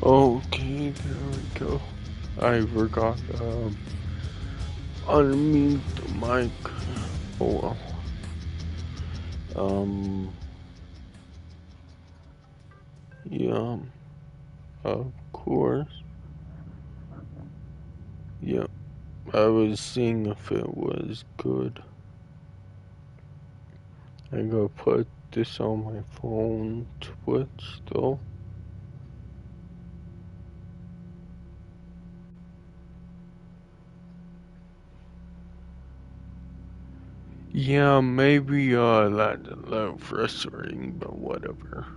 Okay, there we go. I forgot unmute the mic. Oh well. Yeah, of course. Yep, I was seeing if it was good. I gotta put this on my phone, Twitch though. Yeah, maybe that's a little frustrating, but whatever.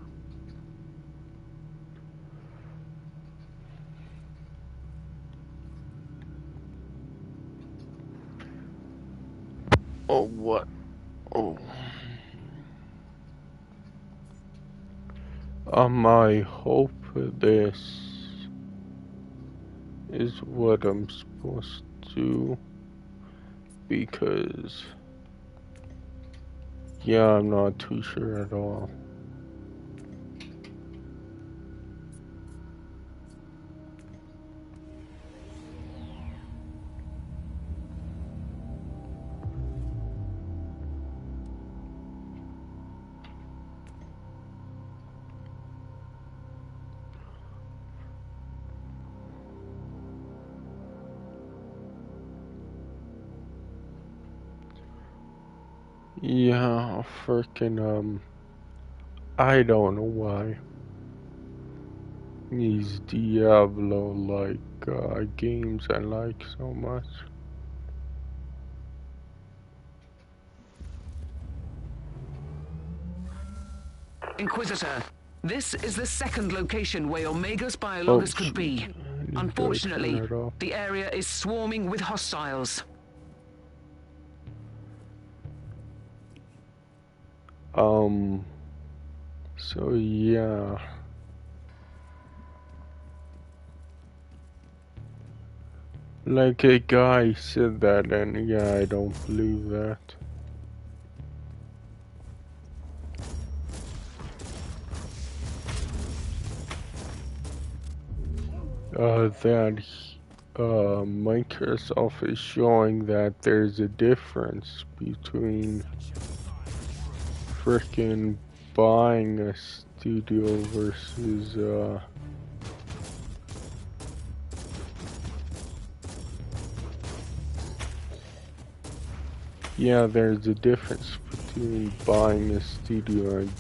Oh, what? Oh. I hope this is what I'm supposed to, because, yeah, I'm not too sure at all. Yeah, freaking, I don't know why these Diablo, games I like so much. Inquisitor, this is the second location where Omega's biologus could be. Unfortunately, the area is swarming with hostiles. So yeah. Like a guy said that, and yeah, I don't believe that. That Microsoft is showing that there's a difference between frickin' buying a studio versus yeah, there's a difference between buying a studio and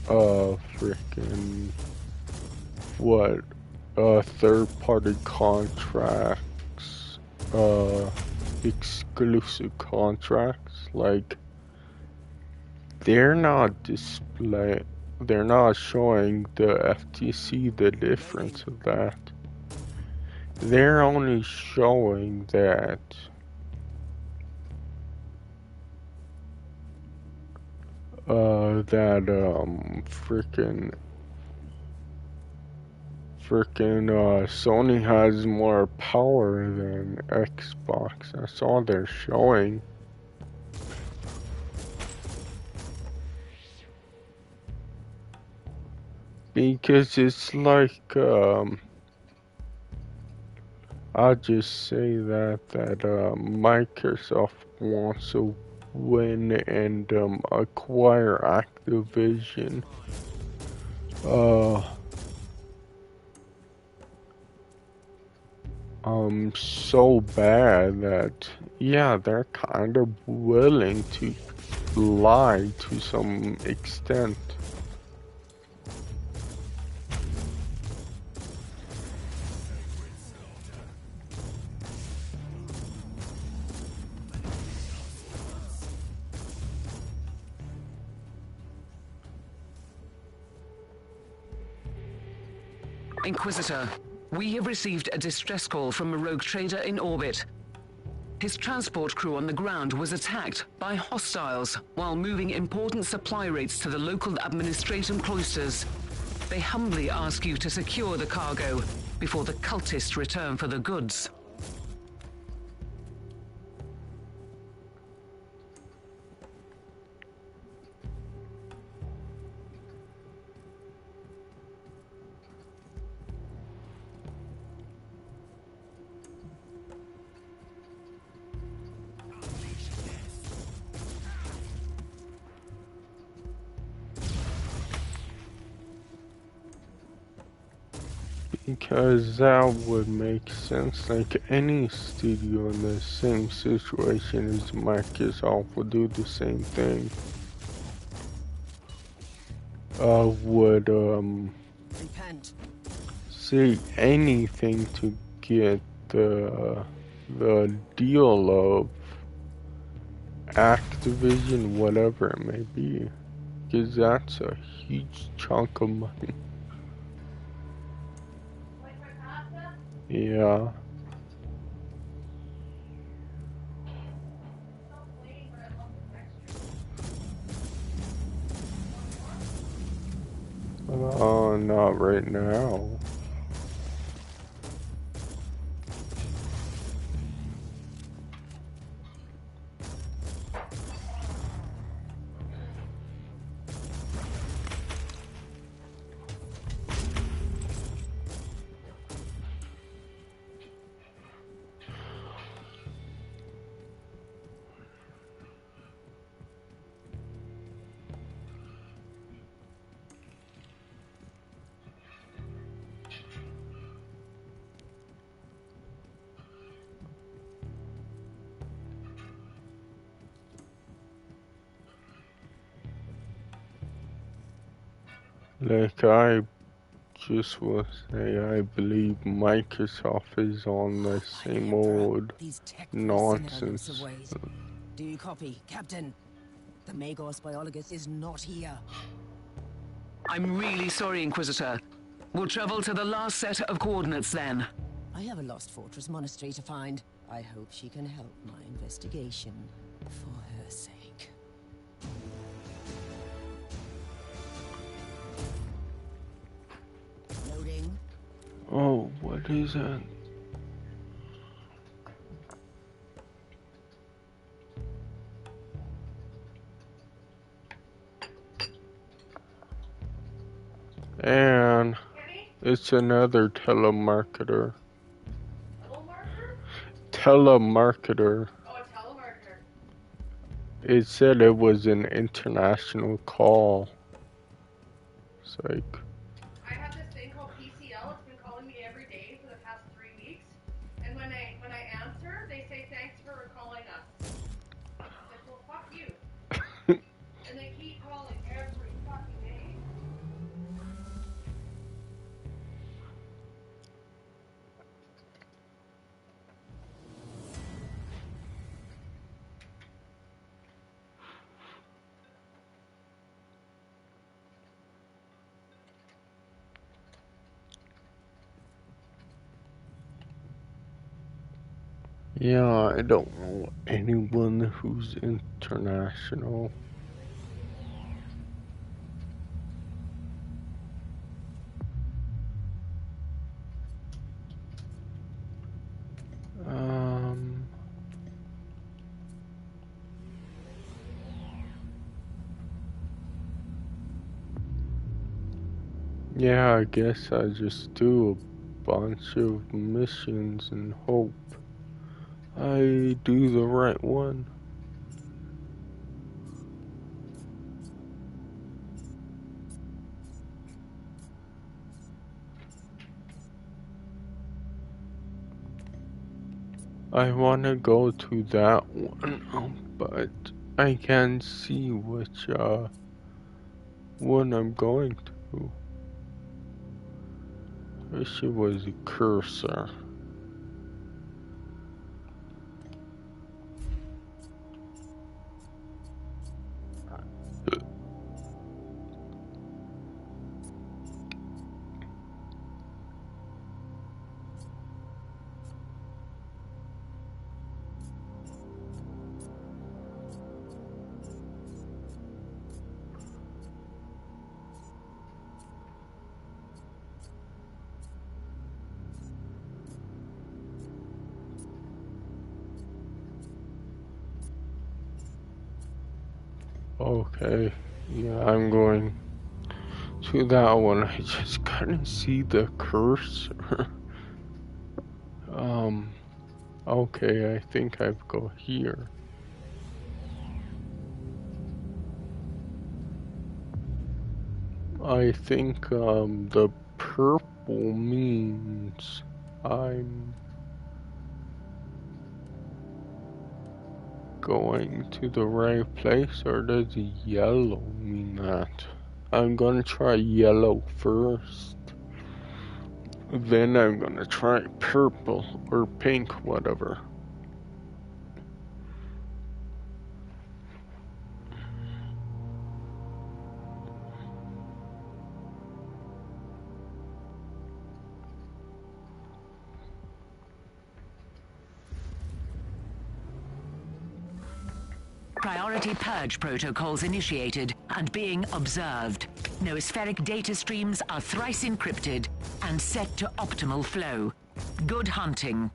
frickin' what third-party contracts, exclusive contracts. Like, they're not showing the FTC the difference of that. They're only showing that frickin' Sony has more power than Xbox. That's all they're showing. Because it's like, I'll just say that Microsoft wants to win and acquire Activision. So bad that, yeah, they're kind of willing to lie to some extent. Inquisitor, we have received a distress call from a rogue trader in orbit. His transport crew on the ground was attacked by hostiles while moving important supply rates to the local administration cloisters. They humbly ask you to secure the cargo before the cultists return for the goods. Because that would make sense. Like any studio in the same situation as Microsoft would do the same thing. Would Repent. say anything to get the deal of Activision, whatever it may be, because that's a huge chunk of money. Yeah. Oh, not right now. Like, I just will say, I believe Microsoft is on the same old These tech nonsense. of ways. Do you copy, Captain? The Magos biologist is not here. I'm really sorry, Inquisitor. We'll travel to the last set of coordinates then. I have a lost fortress monastery to find. I hope she can help my investigation for her sake. Loading. Oh, what is that? And it's another telemarketer. Telemarketer. Oh, a telemarketer. It said it was an international call. It's like, I have this thing called PCL. It's been calling me every day for the past 3 weeks. And when I answer, they say thanks for calling us. Like, well, fuck you. And they keep calling every fucking day. yeah, I don't know anyone who's international. Yeah, I guess I just do a bunch of missions and hope I do the right one. I wanna go to that one, but I can't see which one I'm going to. Wish it was a cursor. Okay, yeah, I'm going to that one. I just couldn't see the cursor. Okay, I think I go here. I think, the purple purple means I'm going to the right place, or does yellow mean that? I'm gonna try yellow first. Then I'm gonna try purple or pink, whatever. Priority purge protocols initiated and being observed. Noospheric data streams are thrice encrypted and set to optimal flow. Good hunting.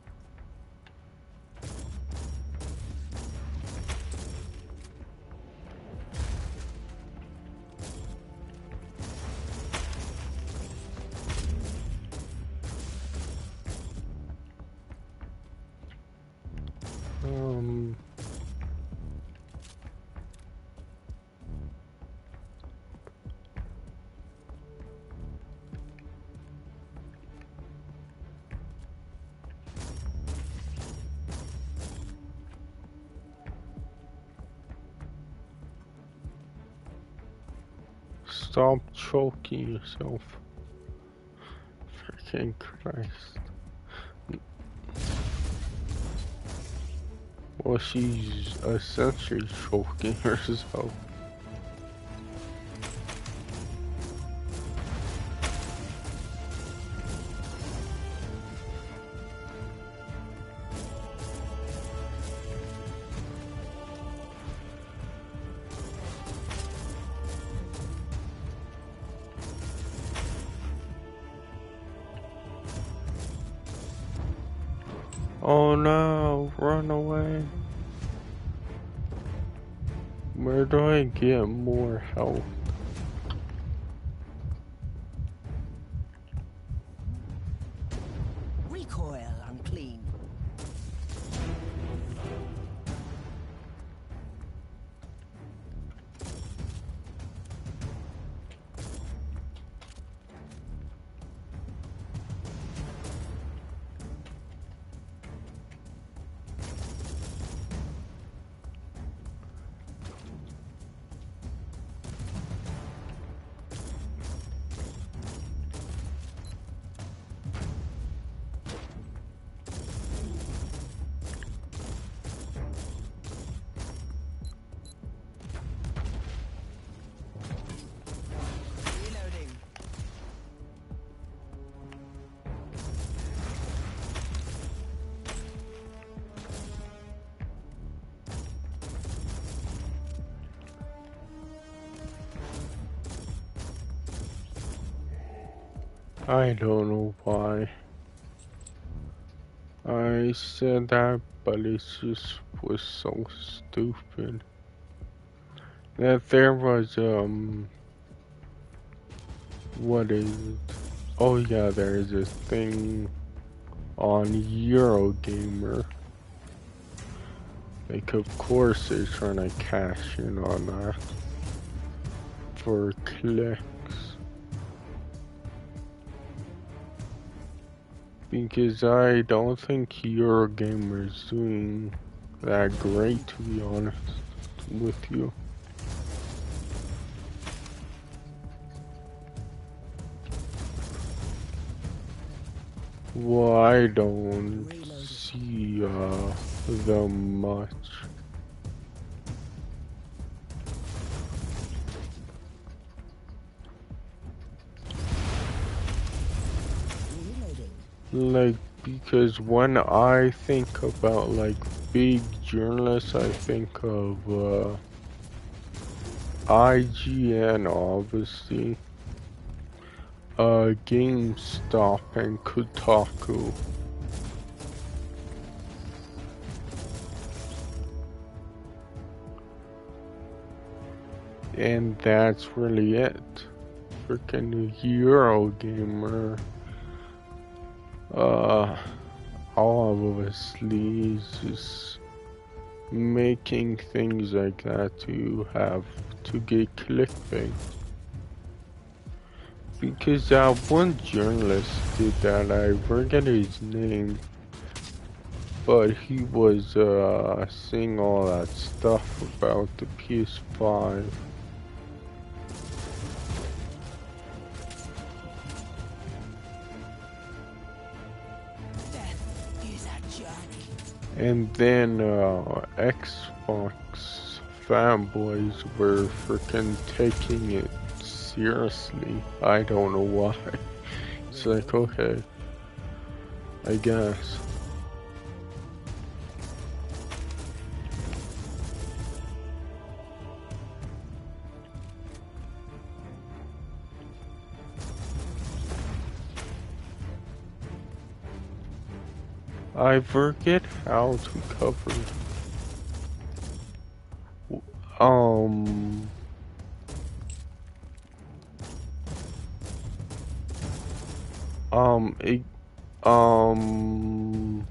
Stop choking yourself. Freaking Christ. Well, she's essentially choking herself. Oh no, run away. Where do I get more health? Recoil unclean. I don't know why I said that, but it just was so stupid. That there was, what is it? Oh yeah, there is a thing on Eurogamer. Like, of course they're trying to cash in on that for clicks. Because I don't think Eurogamer is doing that great, to be honest with you. Well, I don't see them much. Like, because when I think about like big journalists, I think of IGN, obviously, GameStop and Kotaku. And that's really it. Freaking Eurogamer. Obviously is just making things like that to have to get clickbait. Because that one journalist did that, I forget his name, but he was saying all that stuff about the PS5. And then Xbox fanboys were freaking taking it seriously. I don't know why. It's like, okay, I guess. I forget how to cover. Um. It, um.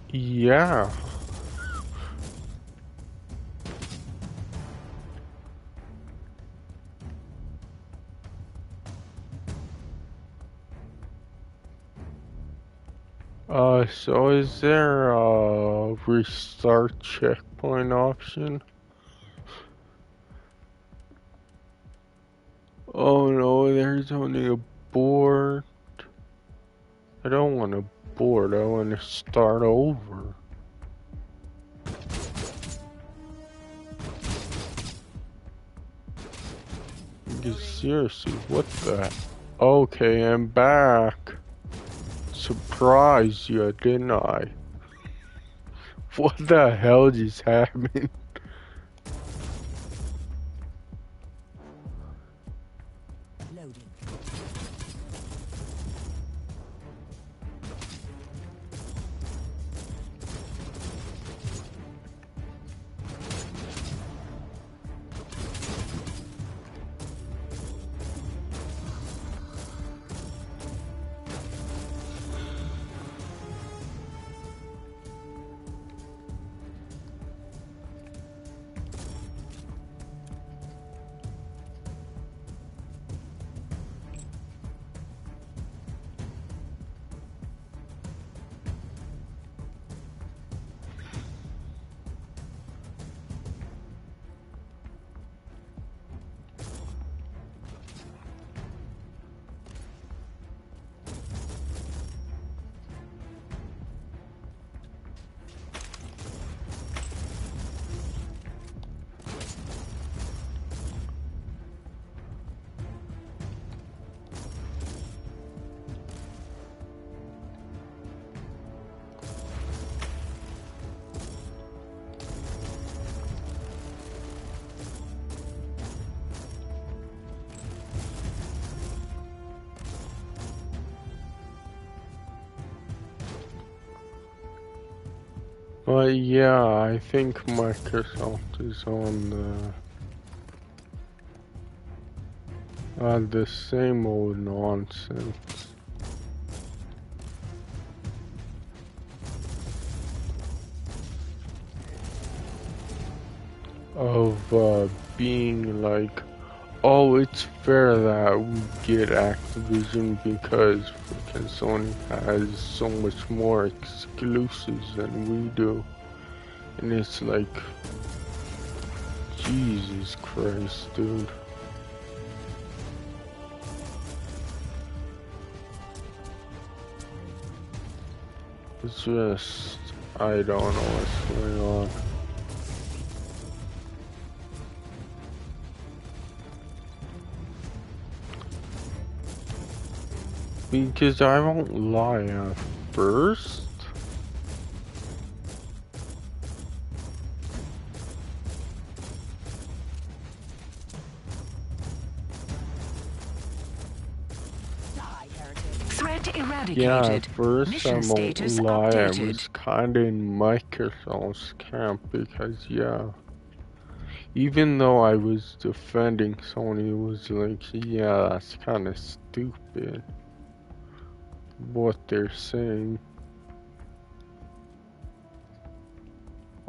Yeah. So is there a restart checkpoint option? Oh no, there's only a board. I don't want a board, I want to start over. Seriously, what the? Okay, I'm back. Surprised you, didn't I? What the hell just happened? Loading. But yeah, I think Microsoft is on the same old nonsense of being like, oh, it's fair that we get Activision because freaking Sony has so much more exclusives than we do. And it's like, Jesus Christ, dude. It's just, I don't know what's going on. Because I won't lie, at first, Threat eradicated. yeah, at first Mission I won't status lie, updated. I was kinda in Microsoft's camp because, yeah, even though I was defending Sony, it was like, yeah, that's kinda stupid what they're saying.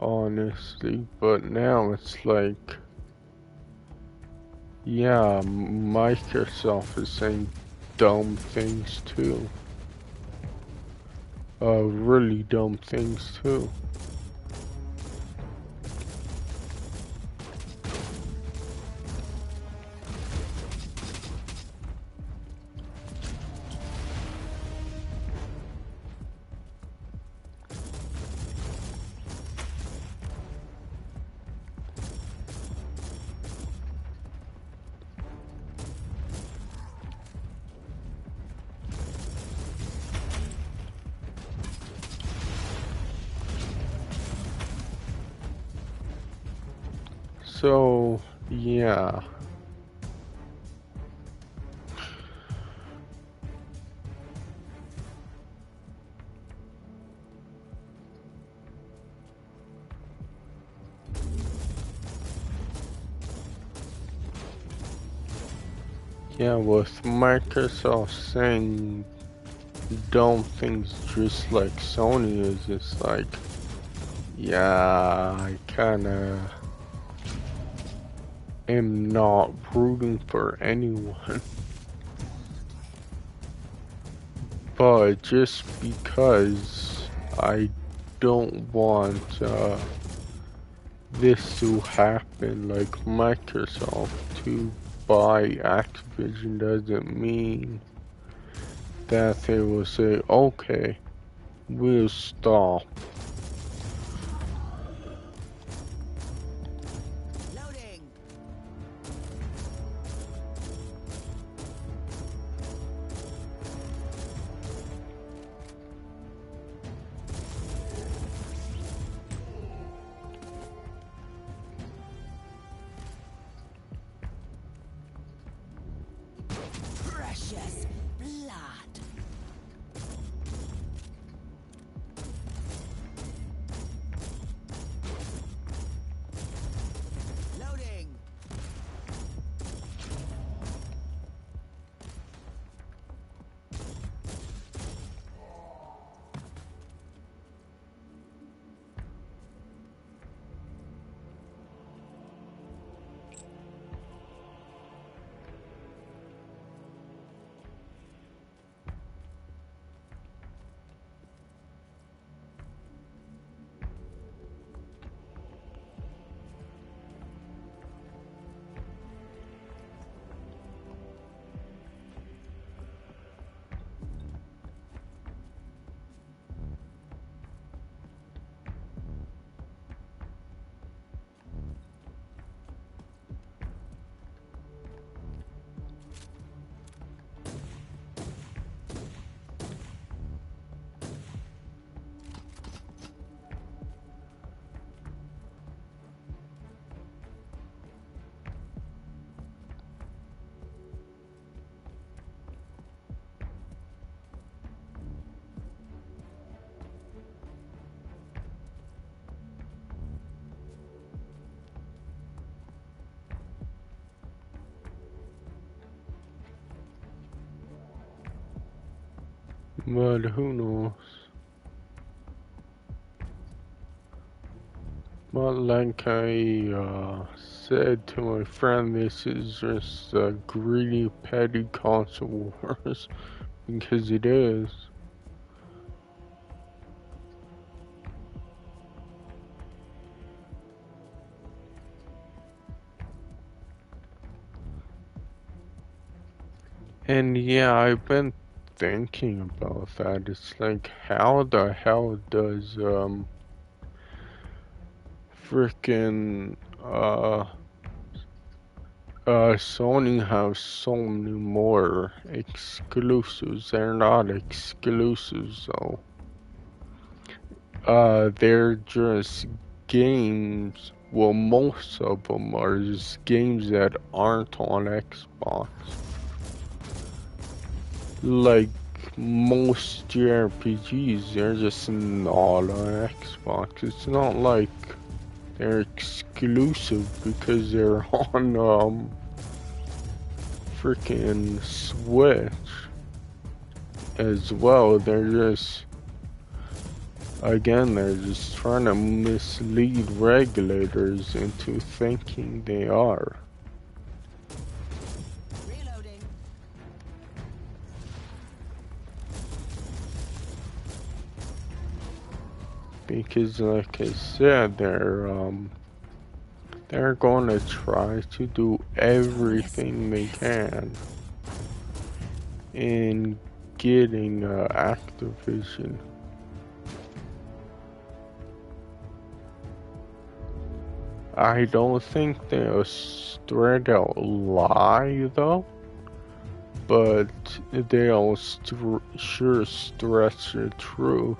honestly, but now it's like, yeah, Microsoft is saying dumb things too. Really dumb things too. So, yeah. Yeah, with Microsoft saying dumb things just like Sony is, it's like, yeah, I kinda am not rooting for anyone. But just because I don't want this to happen, like Microsoft to buy Activision, doesn't mean that they will say, okay, we'll stop. Precious blood. Loading. But who knows? But like I said to my friend, this is just a greedy, petty console wars, because it is. And yeah, I've been thinking about that. It's like, how the hell does frickin' Sony have so many more exclusives? They're not exclusives though. They're just games. Well, most of them are just games that aren't on Xbox. Like most JRPGs, they're just not on Xbox. It's not like they're exclusive because they're on freaking Switch as well. They're just Again, they're just trying to mislead regulators into thinking they are. Reloading. Because like I said, they're going to try to do everything they can in getting Activision. I don't think they'll straight out lie though, but they'll sure stretch the truth.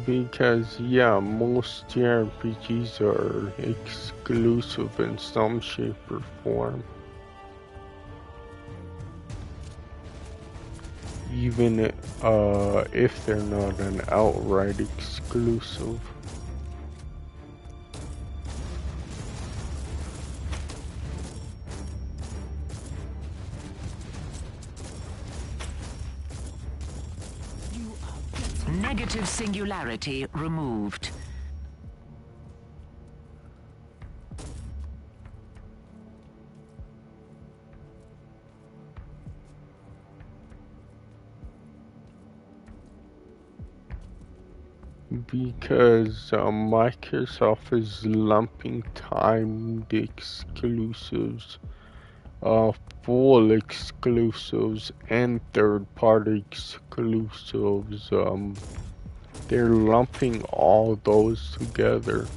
Because, yeah, most JRPGs are exclusive in some shape or form. Even if they're not an outright exclusive. Negative singularity removed. Because Microsoft is lumping timed exclusives, full exclusives, and third-party exclusives. They're lumping all those together.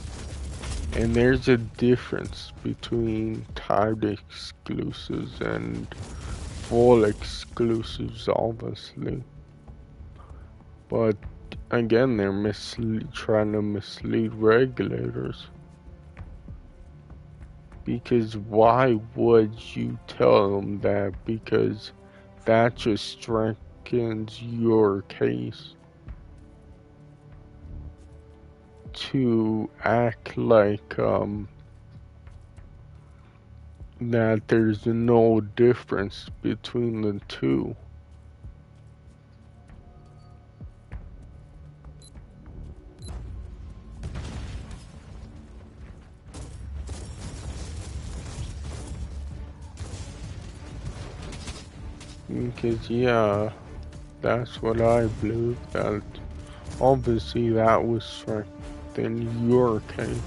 And there's a difference between timed exclusives and full exclusives, obviously. But again, they're trying to mislead regulators. Because why would you tell them that? Because that just strengthens your case to act like that there's no difference between the two. Because yeah, that's what I believe, that obviously that would strengthen your case.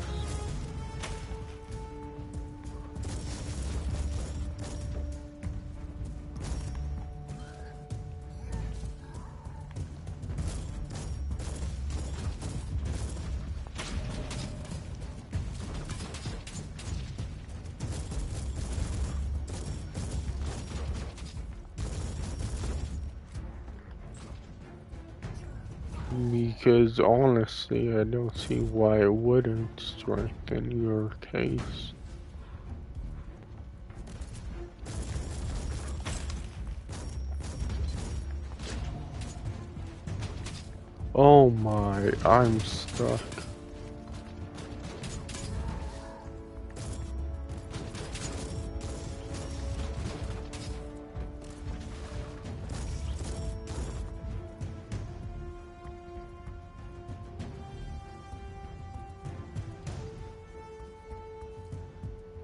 Because honestly, I don't see why it wouldn't strengthen your case. Oh my, I'm stuck.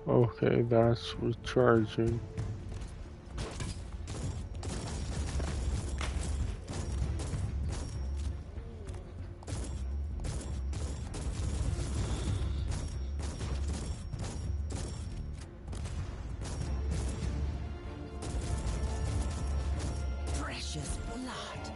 Okay, that's recharging. Precious blood.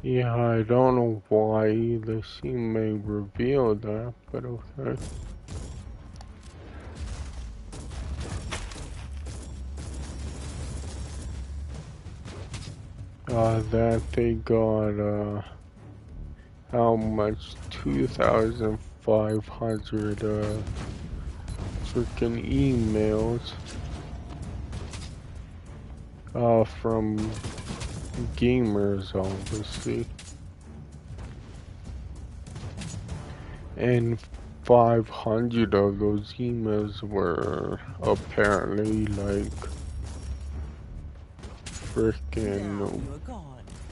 Yeah, I don't know why the scene may reveal that, but okay. That they got, how much? 2,500, freaking emails, from gamers, obviously. And 500 of those emails were apparently, like, freaking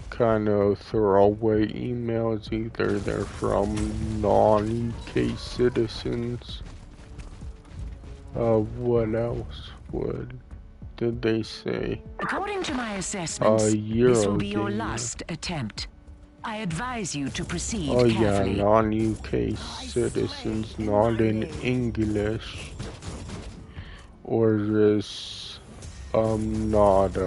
kind of throwaway emails. Either they're from non-UK citizens. What else did they say? According to my assessments, this will be your Eurogamer. last attempt. I advise you to proceed Oh yeah, carefully. non-UK citizens, not in English. Or just, not,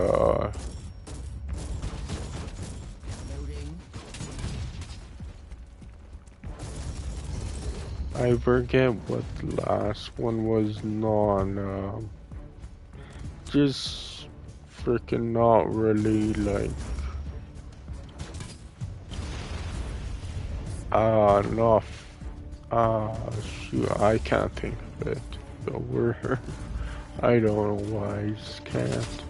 I forget what the last one was. Just freaking not really, like, not, shoot, I can't think of it. The word. I don't know why I just can't.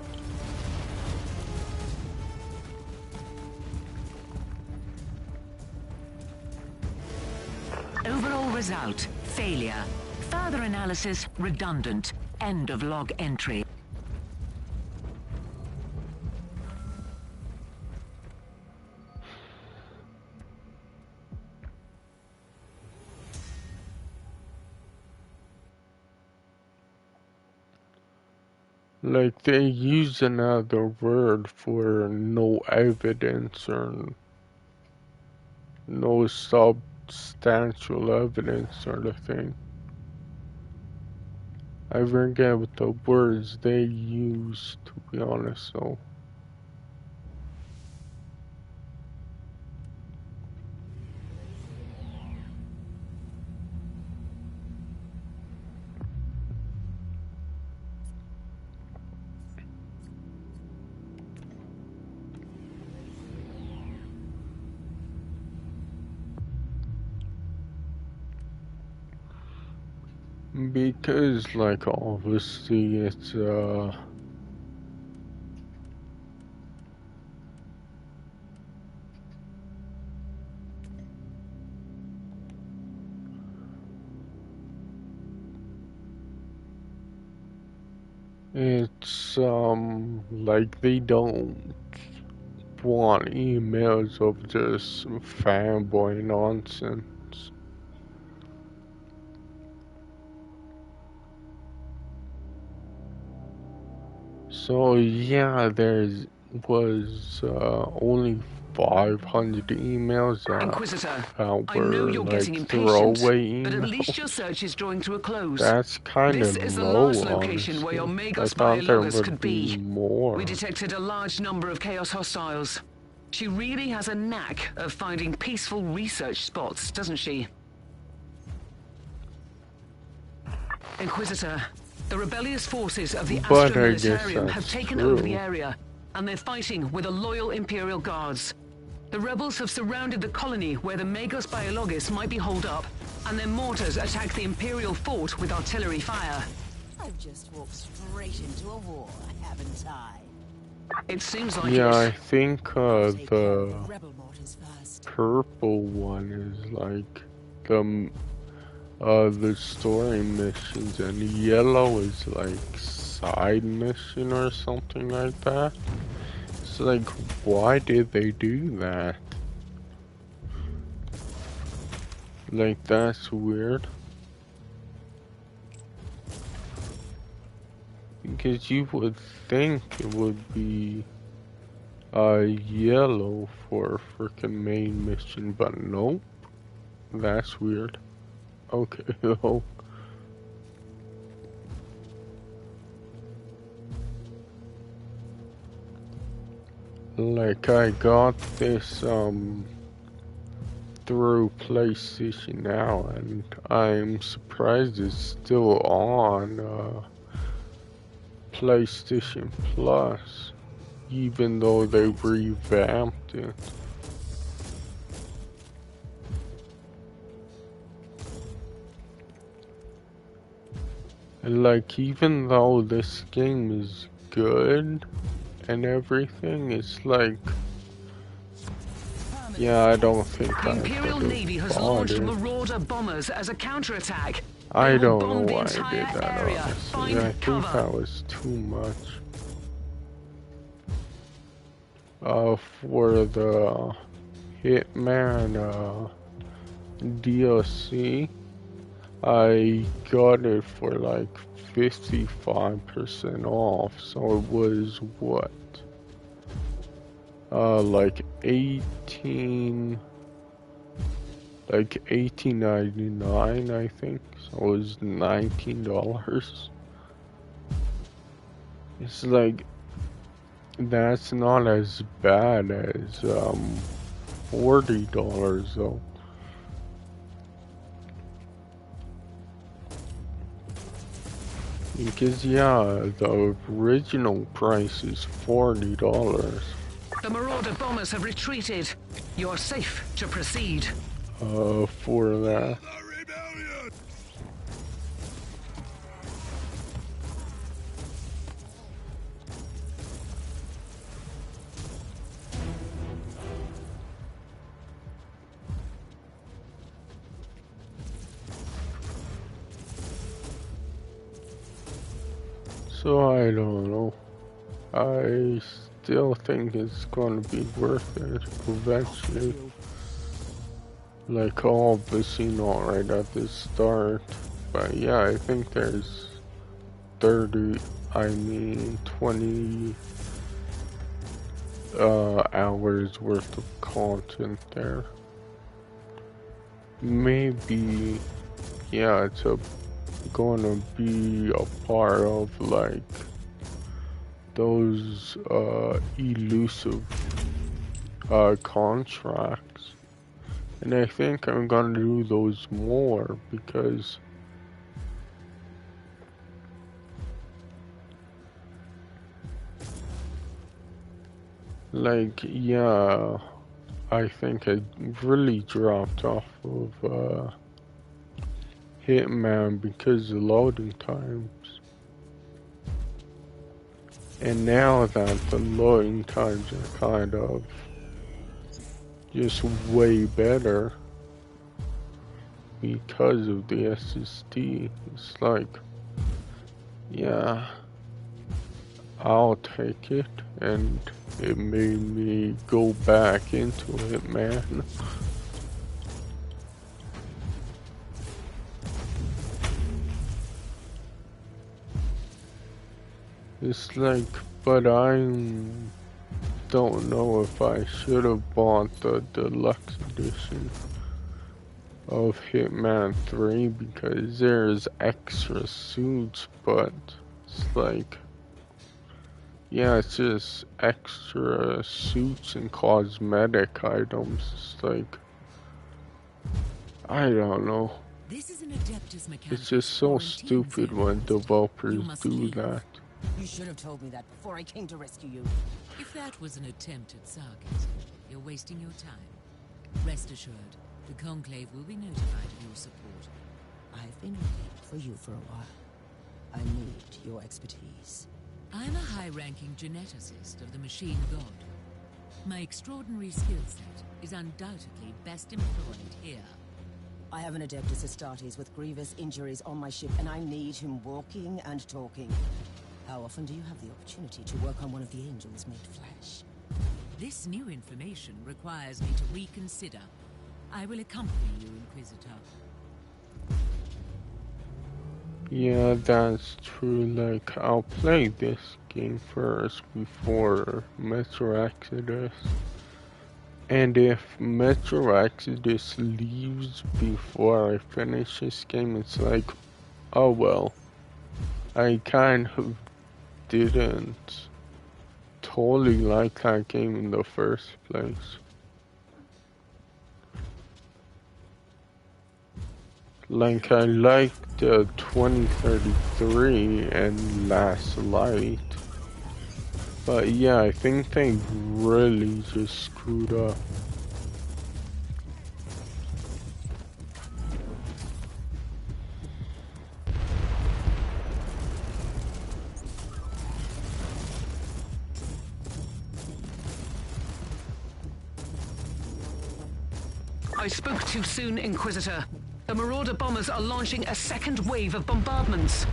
Overall result, failure. Further analysis, redundant. End of log entry. Like, they use another word for no evidence or no substantial evidence sort of thing. I forget what the words they use, to be honest, so. Because, like, obviously it's, like, they don't want emails of just fanboy nonsense. So yeah, was only 500 emails Inquisitor, that I know were you're like getting impatient, throwaway but at least your emails. search is drawing to a close. That's kind This of is the low, last location where your honestly. I Magos thought there biologus would could be be. more. We detected a large number of Chaos hostiles. She really has a knack of finding peaceful research spots, doesn't she? Inquisitor, the rebellious forces of the But Astra I guess Militarium have that's taken over the true. area, and they're fighting with the loyal Imperial Guards. The rebels have surrounded the colony where the Magos biologus might be holed up, and their mortars attack the Imperial fort with artillery fire. I've just walked straight into a war, haven't I? It seems like Yeah, I it. think Take care of the the rebel mortars first. purple one is like the story missions, and yellow is like side mission or something like that. It's like, why did they do that? Like, that's weird. Because you would think it would be yellow for a freaking main mission, but nope. That's weird. Okay, though. Like, I got this, through PlayStation Now, and I'm surprised it's still on, PlayStation Plus, even though they revamped it. And like, even though this game is good and everything, it's like, yeah, I don't think The I Imperial could Navy have has bought launched it. Marauder bombers as a counterattack. I They will don't know bomb the why I did entire that, area. honestly. Find I think cover. that was too much. For the Hitman, DLC, I got it for like 55% off, so it was what? Like 18.99, I think. So it was $19. It's like, that's not as bad as $40 though. Because yeah, the original price is $40. The Marauder bombers have retreated. You're safe to proceed. For that. So I don't know. I still think it's gonna be worth it eventually. Like, obviously not right at the start. But yeah, I think there's 20 hours worth of content there. Maybe, yeah, it's gonna be a part of like those elusive contracts, and I think I'm gonna do those more because like, yeah, I think I really dropped off of Hitman because of loading times. And now that the loading times are kind of just way better because of the SSD, it's like, yeah, I'll take it, and it made me go back into it, man. It's like, but I don't know if I should have bought the deluxe edition of Hitman 3 because there's extra suits, but it's like, yeah, it's just extra suits and cosmetic items. It's like, I don't know. This is an Adeptus It's just so stupid when developers do that. You should have told me that before I came to rescue you. If that was an attempt at sarcasm, you're wasting your time. Rest assured, the Conclave will be notified of your support. I've been looking for you for a while. I need your expertise. I'm a high-ranking geneticist of the Machine God. My extraordinary skill set is undoubtedly best employed here. I have an Adeptus Astartes with grievous injuries on my ship, and I need him walking and talking. How often do you have the opportunity to work on one of the angels made flesh? This new information requires me to reconsider. I will accompany you, Inquisitor. Yeah, that's true. Like, I'll play this game first before Metro Exodus. And if Metro Exodus leaves before I finish this game, it's like, oh well. I kind of didn't totally like that game in the first place. Like, I like the 2033 and Last Light. But yeah, I think they really just screwed up. I spoke too soon, Inquisitor. The Marauder bombers are launching a second wave of bombardments.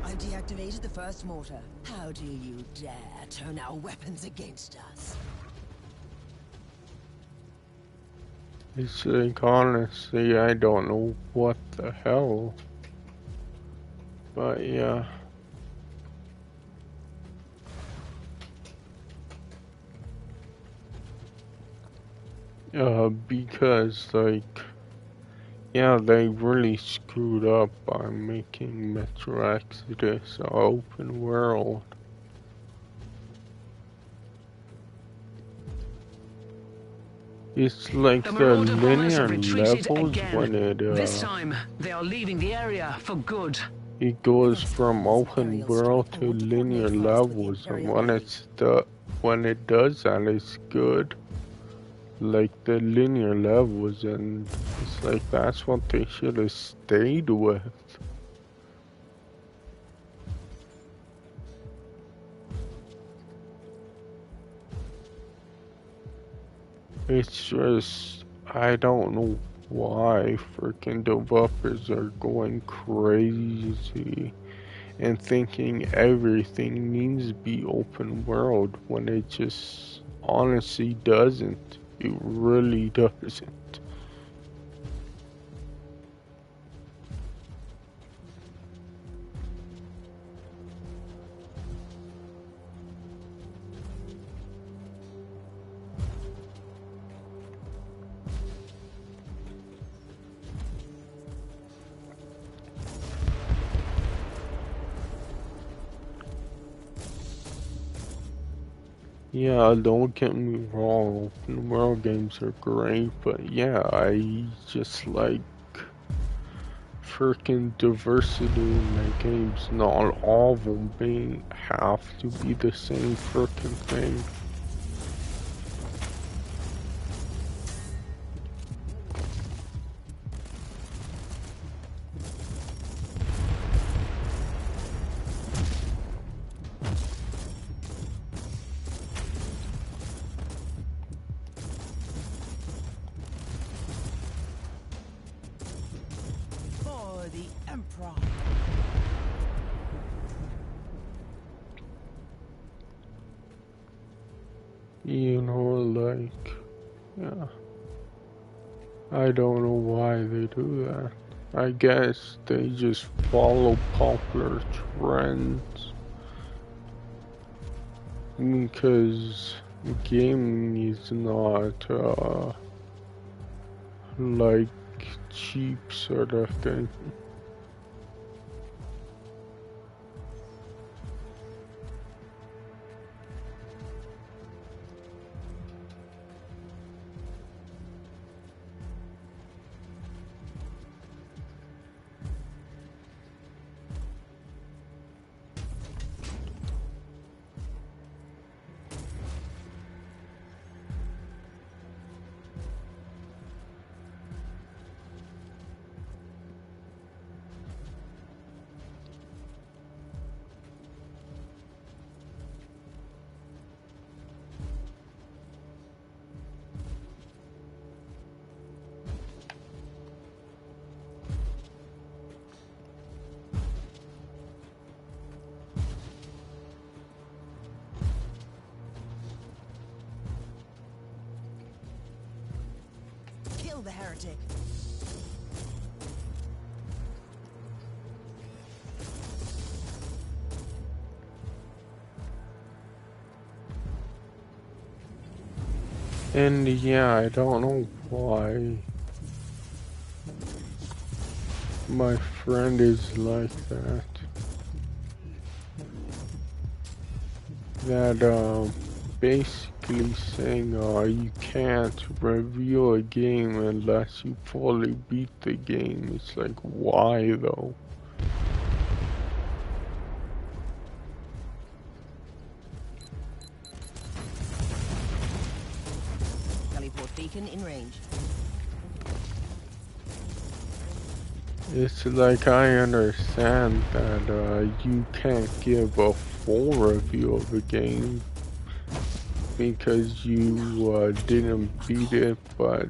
I've deactivated the first mortar. How do you dare turn our weapons against us? It's like, honestly, I don't know what the hell. But yeah. Because, like, yeah, they really screwed up by making Metro Exodus an open world. It's like the linear levels when it this time, they are leaving the area for good. It goes from open world to linear levels, and when it does that, it's good. Like the linear levels, and it's like that's what they should have stayed with. It's just, I don't know why freaking developers are going crazy and thinking everything needs to be open world when it just honestly doesn't. It really doesn't. Yeah, don't get me wrong, open world games are great, but yeah, I just like freaking diversity in my games, not all of them have to be the same freaking thing. You know, like, yeah. I don't know why they do that. I guess they just follow popular trends. Because gaming is not, like, cheap sort of thing. Kill the heretic. And yeah, I don't know why my friend is like that. That basically saying you can't review a game unless you fully beat the game. It's like, why though? Teleport beacon in range. It's like I understand that you can't give a full review of a game because you didn't beat it, but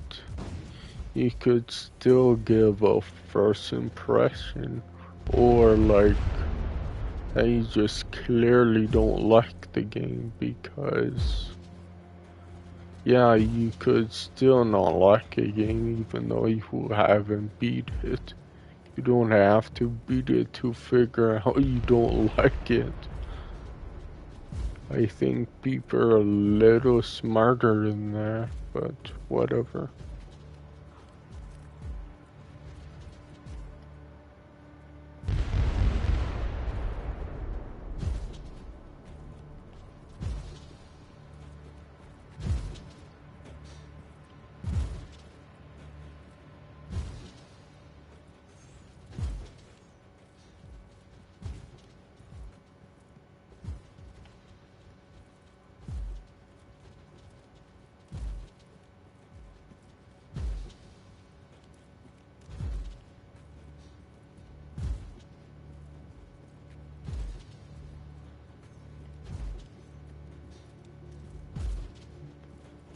you could still give a first impression, or like that you just clearly don't like the game, because yeah, you could still not like a game even though you haven't beat it. You don't have to beat it to figure out you don't like it. I think people are a little smarter than that, but whatever.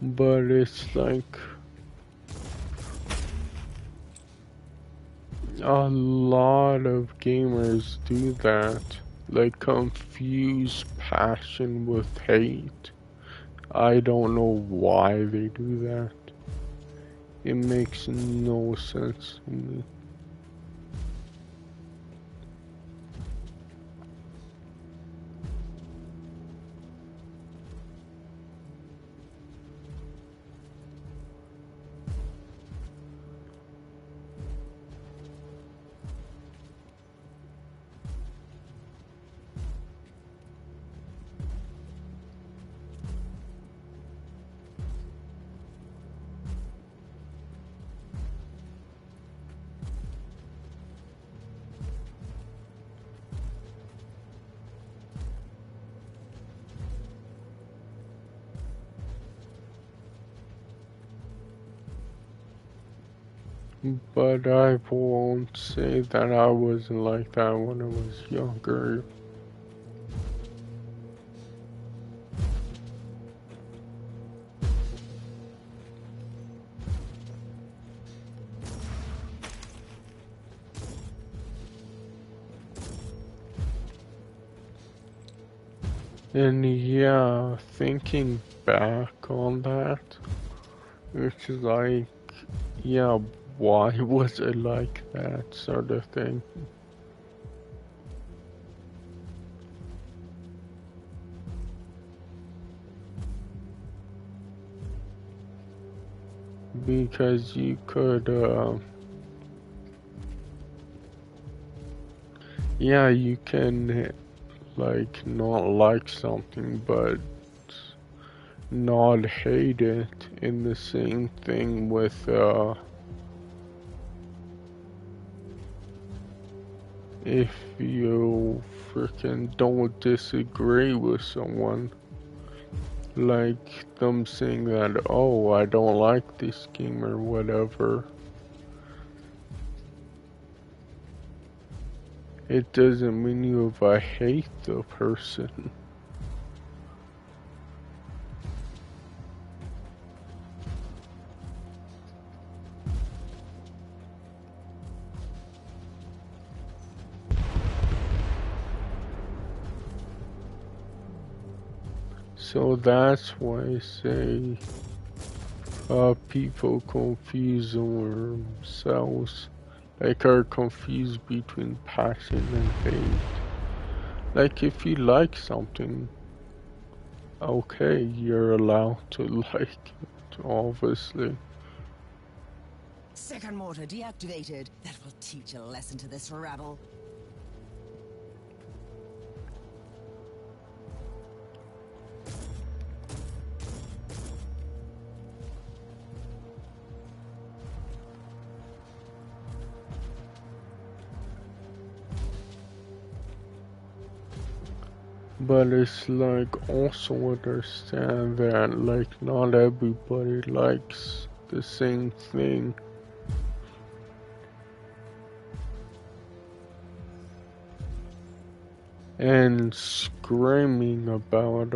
But it's like a lot of gamers do that, like confuse passion with hate. I don't know why they do that. It makes no sense to me. But I won't say that I wasn't like that when I was younger. And yeah, thinking back on that, it's like, yeah, why was it like that sort of thing? Because you could, yeah, you can, like, not like something, but not hate it. In the same thing with, if you freaking don't disagree with someone, like them saying that, oh, I don't like this game or whatever, it doesn't mean you hate the person. So that's why I say people confuse themselves, like are confused between passion and hate. Like if you like something, okay, you're allowed to like it. obviously. Second mortar deactivated. That will teach a lesson to this rabble. But it's like also understand that like not everybody likes the same thing. And screaming about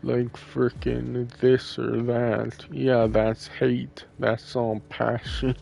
like freaking this or that. Yeah, that's hate. That's all passion.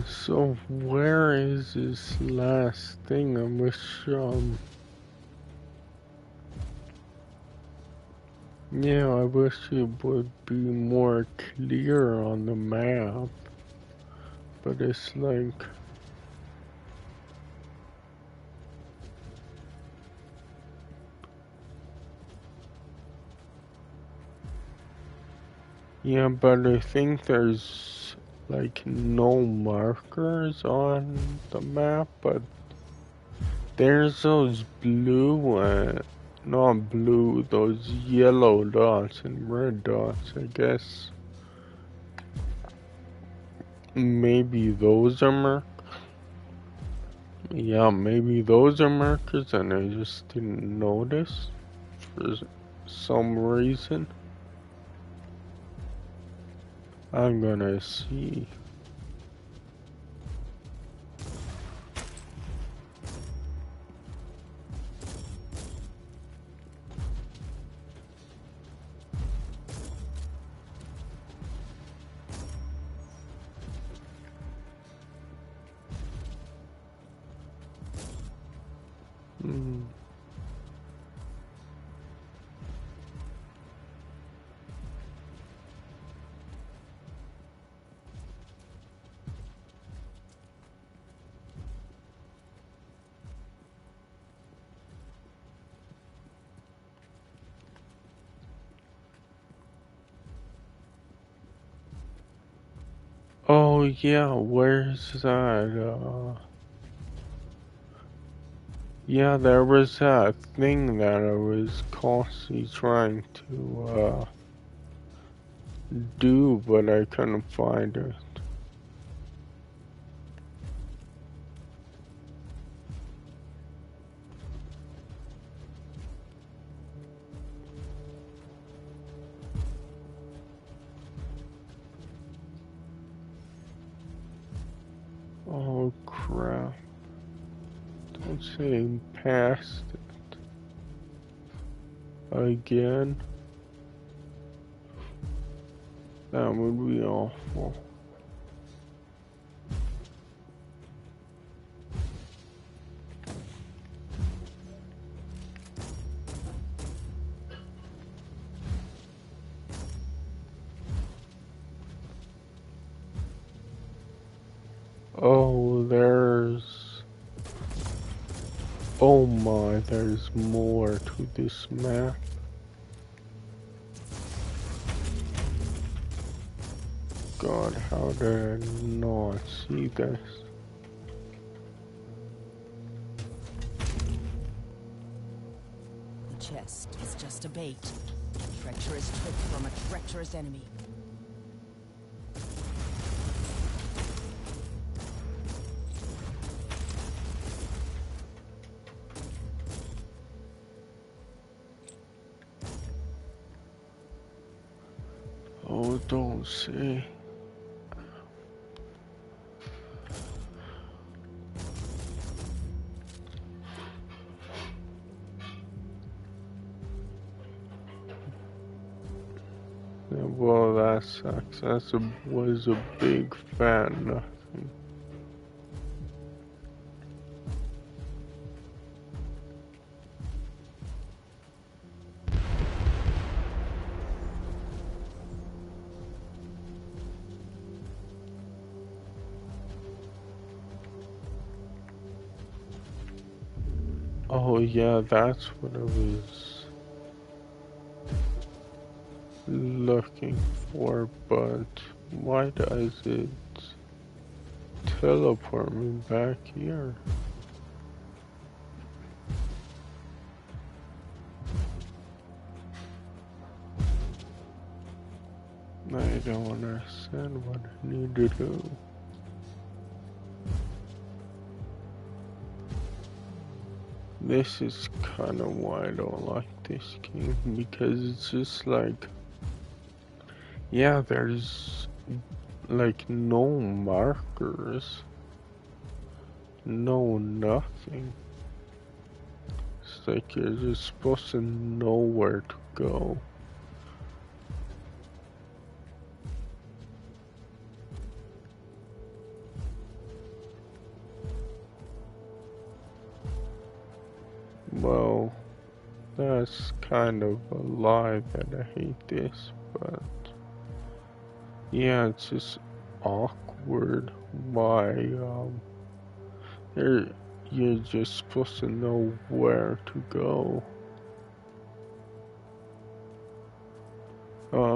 So where is this last thing? I wish yeah, I wish it would be more clear on the map. But it's like yeah, but I think there's like no markers on the map, but there's those blue, not blue, those yellow dots and red dots, I guess. Maybe those are markers. Yeah, maybe those are markers and I just didn't notice for some reason. I'm gonna see. Oh yeah, where's that? Yeah, there was that thing that I was constantly trying to do, but I couldn't find it. Oh crap. Don't say past it. Again. That would be awful. Oh, there's... Oh my, there's more to this map. God, how did I not see this? The chest is just a bait. Treacherous trick from a treacherous enemy. don't say. Yeah, well, that sucks. Was a big fan. Nothing. Oh yeah, that's what I was looking for, but why does it teleport me back here? I don't understand what I need to do. This is kind of why I don't like this game, because it's just like, yeah, there's like no markers, no nothing. It's like you're just supposed to know where to go. Well, that's kind of a lie that I hate this, but yeah, it's just awkward. Why, you're just supposed to know where to go.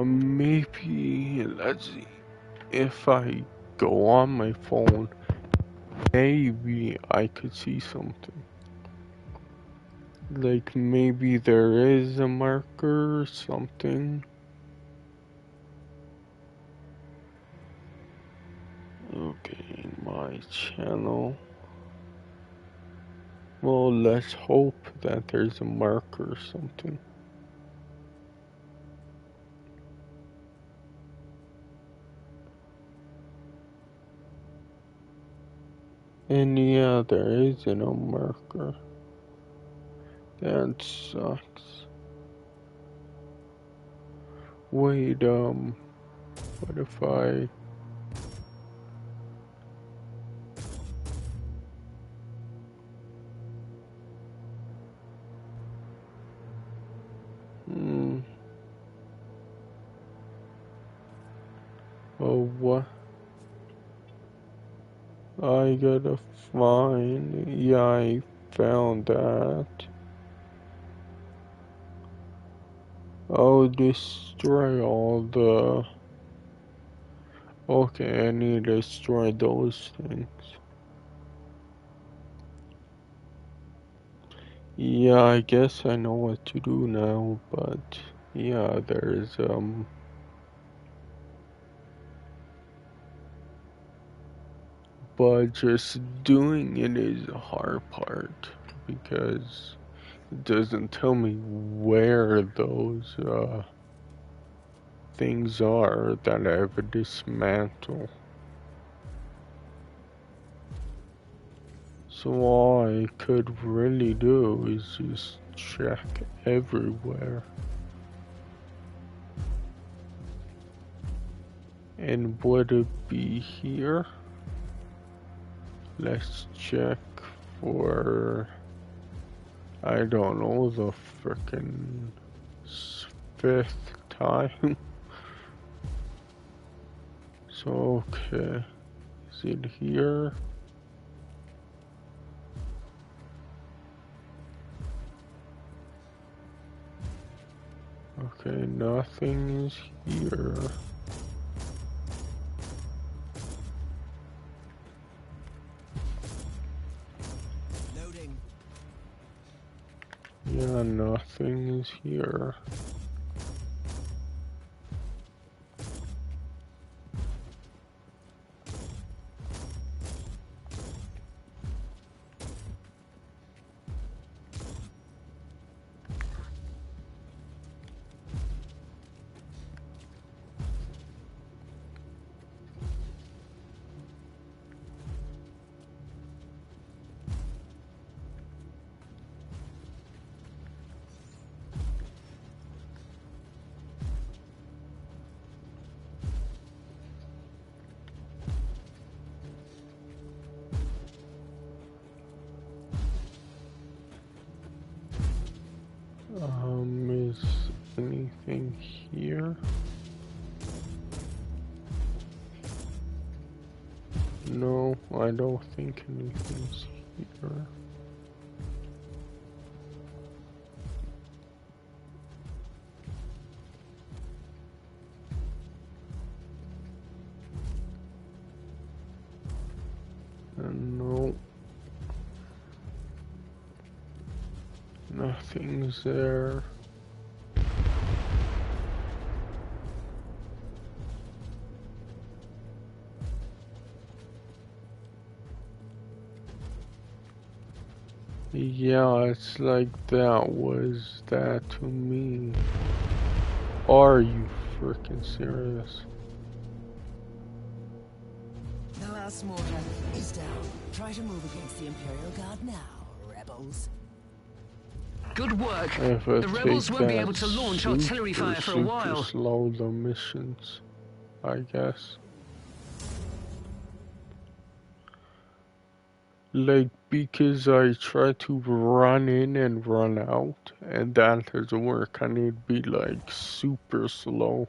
Maybe, let's see, if I go on my phone, maybe I could see something. Like, maybe there is a marker or something. Okay, my channel. Well, let's hope that there's a marker or something. And yeah, there isn't a marker. That sucks. Wait, what if I... Oh, what? I gotta find... Yeah, I found that. I'll destroy all the... Okay, I need to destroy those things. Yeah, I guess I know what to do now, but... Yeah, there's, but just doing it is the hard part, because it doesn't tell me where those things are that I have to dismantle. So all I could really do is just check everywhere. And would it be here? Let's check for... I don't know, the frickin' 5th time. So, okay. Is it here? Okay, nothing is here. Loading. Yeah, nothing is here. anything here? No, I don't think anything's here. No. Nothing's there. Yeah, it's like that was that to me. Are you freaking serious? The last mortar is down. Try to move against the Imperial Guard now, rebels. Good work. If The rebels won't be able to launch artillery fire for a while. Slow the missions, I guess. Like, because I try to run in and run out, and that doesn't work. I need to be like super slow.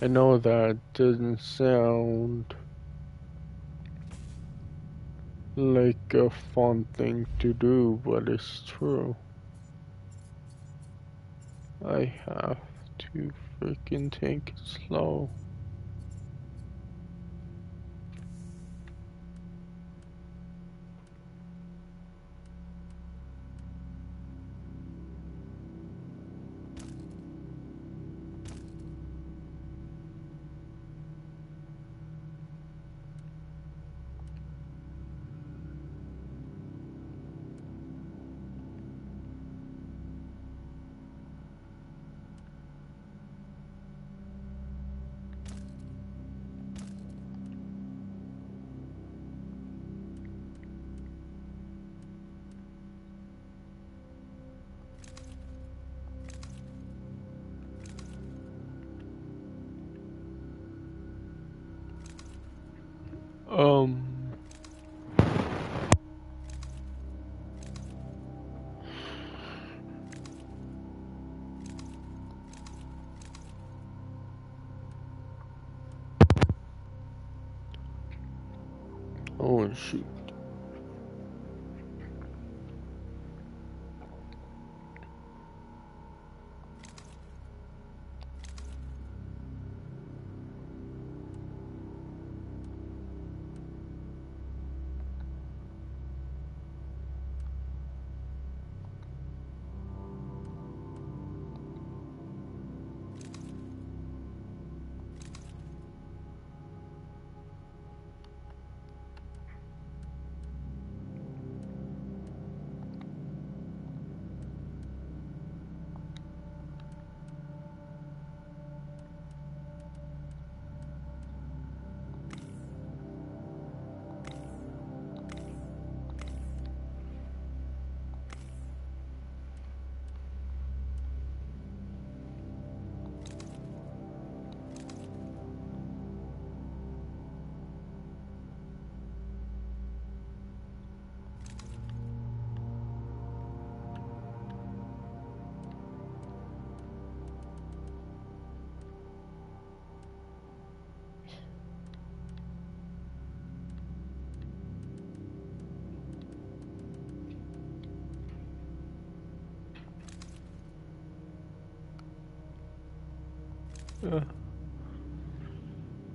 I know that doesn't sound like a fun thing to do, but it's true. I have to freaking take it slow. Oh shoot.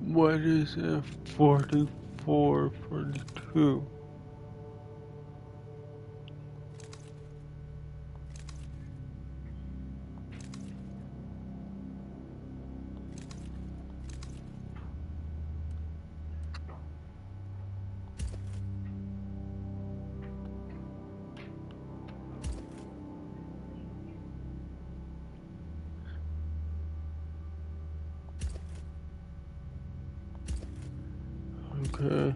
What is it? 44, 42. Okay.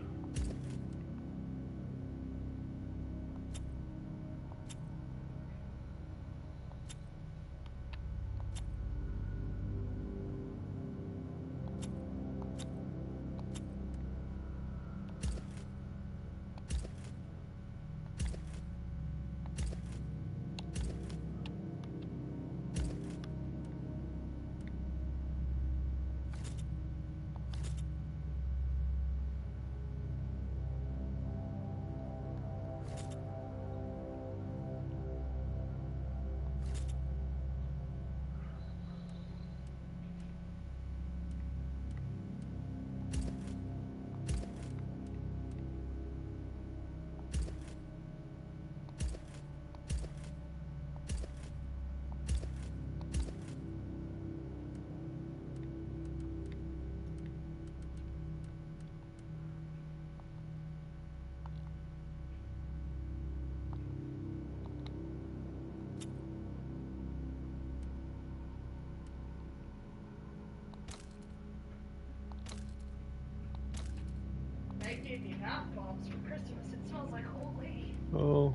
candles for Christmas. It smells like holy. Oh,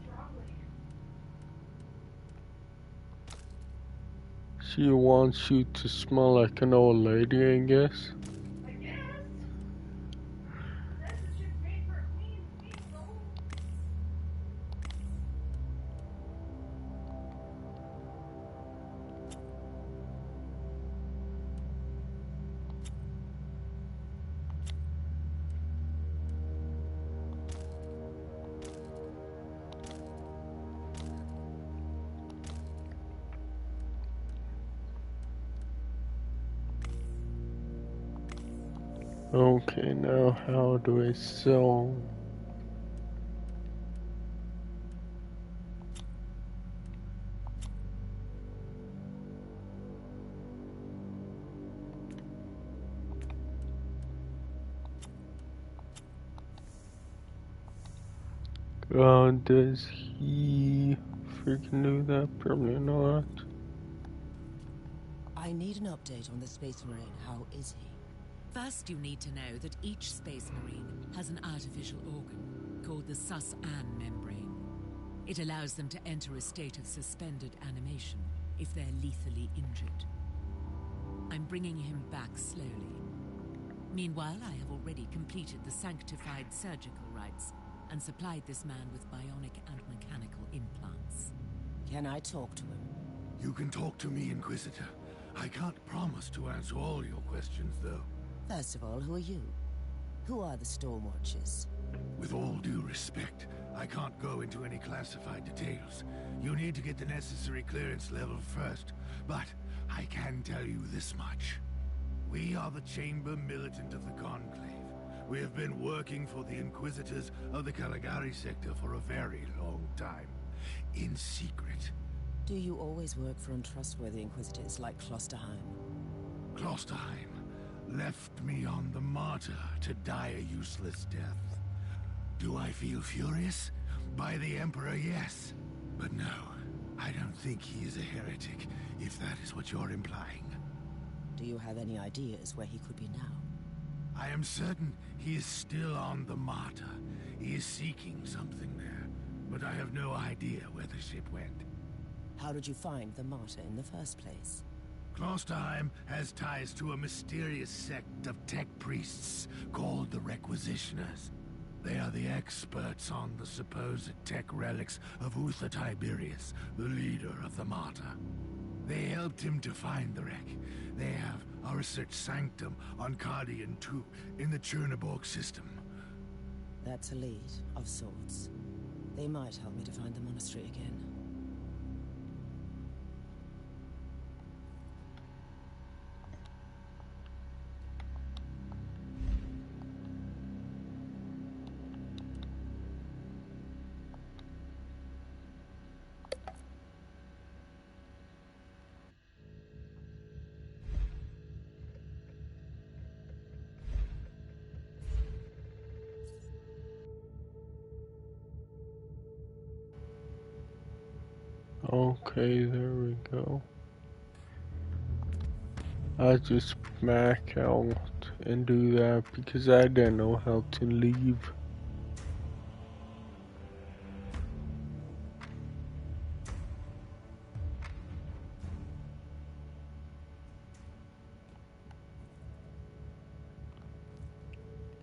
Strongly. she wants you to smell like an old lady, I guess. I guess. That's the shit made for a clean soul. Okay, now how do I sell? Does he freaking do that? Probably not. I need an update on the Space Marine. How is he? First, you need to know that each Space Marine has an artificial organ called the Sus-An membrane. It allows them to enter a state of suspended animation if they're lethally injured. I'm bringing him back slowly. Meanwhile, I have already completed the sanctified surgical rites and supplied this man with bionic and mechanical implants. Can I talk to him? You can talk to me, Inquisitor. I can't promise to answer all your questions, though. First of all, who are you? Who are the Stormwatchers? With all due respect, I can't go into any classified details. You need to get the necessary clearance level first, but I can tell you this much. We are the Chamber Militant of the Conclave. We have been working for the Inquisitors of the Caligari sector for a very long time. In secret. Do you always work for untrustworthy Inquisitors like Klosterheim? Klosterheim left me on the Martyr to die a useless death. Do I feel furious? By the Emperor, yes. But no, I don't think he is a heretic, if that is what you're implying. Do you have any ideas where he could be now? I am certain he is still on the Martyr. He is seeking something there, but I have no idea where the ship went. How did you find the Martyr in the first place? Klosterheim has ties to a mysterious sect of tech priests called the Requisitioners. They are the experts on the supposed tech relics of Uther Tiberius, the leader of the Martyr. They helped him to find the wreck. They have a research sanctum on Cardian 2 in the Cherniborg system. That's a lead, of sorts. They might help me to find the monastery again. Okay, there we go. I just back out and do that because I didn't know how to leave.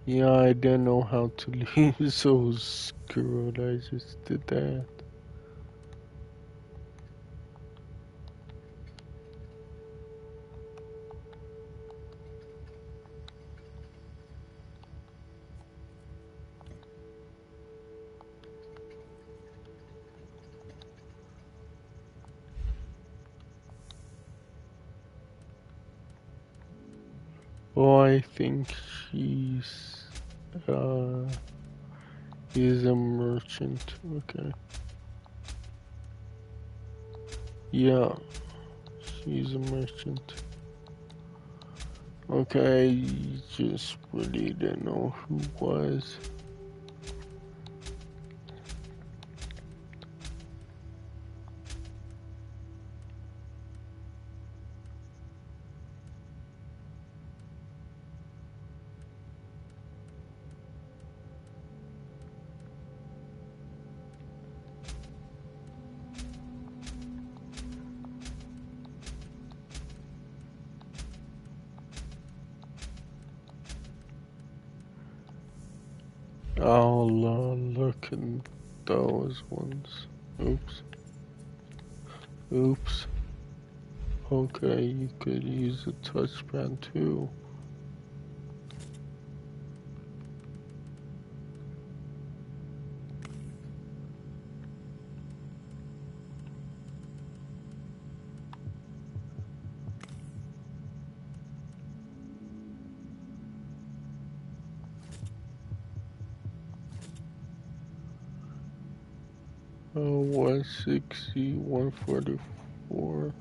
Yeah, I didn't know how to leave, so screwed. I just did that. Oh, I think she's is a merchant. Okay. Yeah, she's a merchant. Okay, just really didn't know who was. I'll look in those ones. Oops. Oops. Okay, you could use a touchpad too. Oh, 160, 144.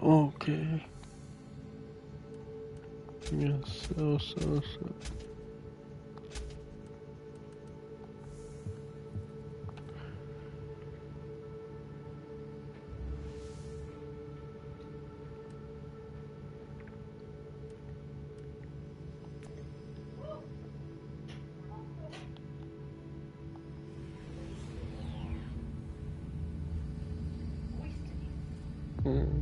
Okay. Yes, so. Hmm.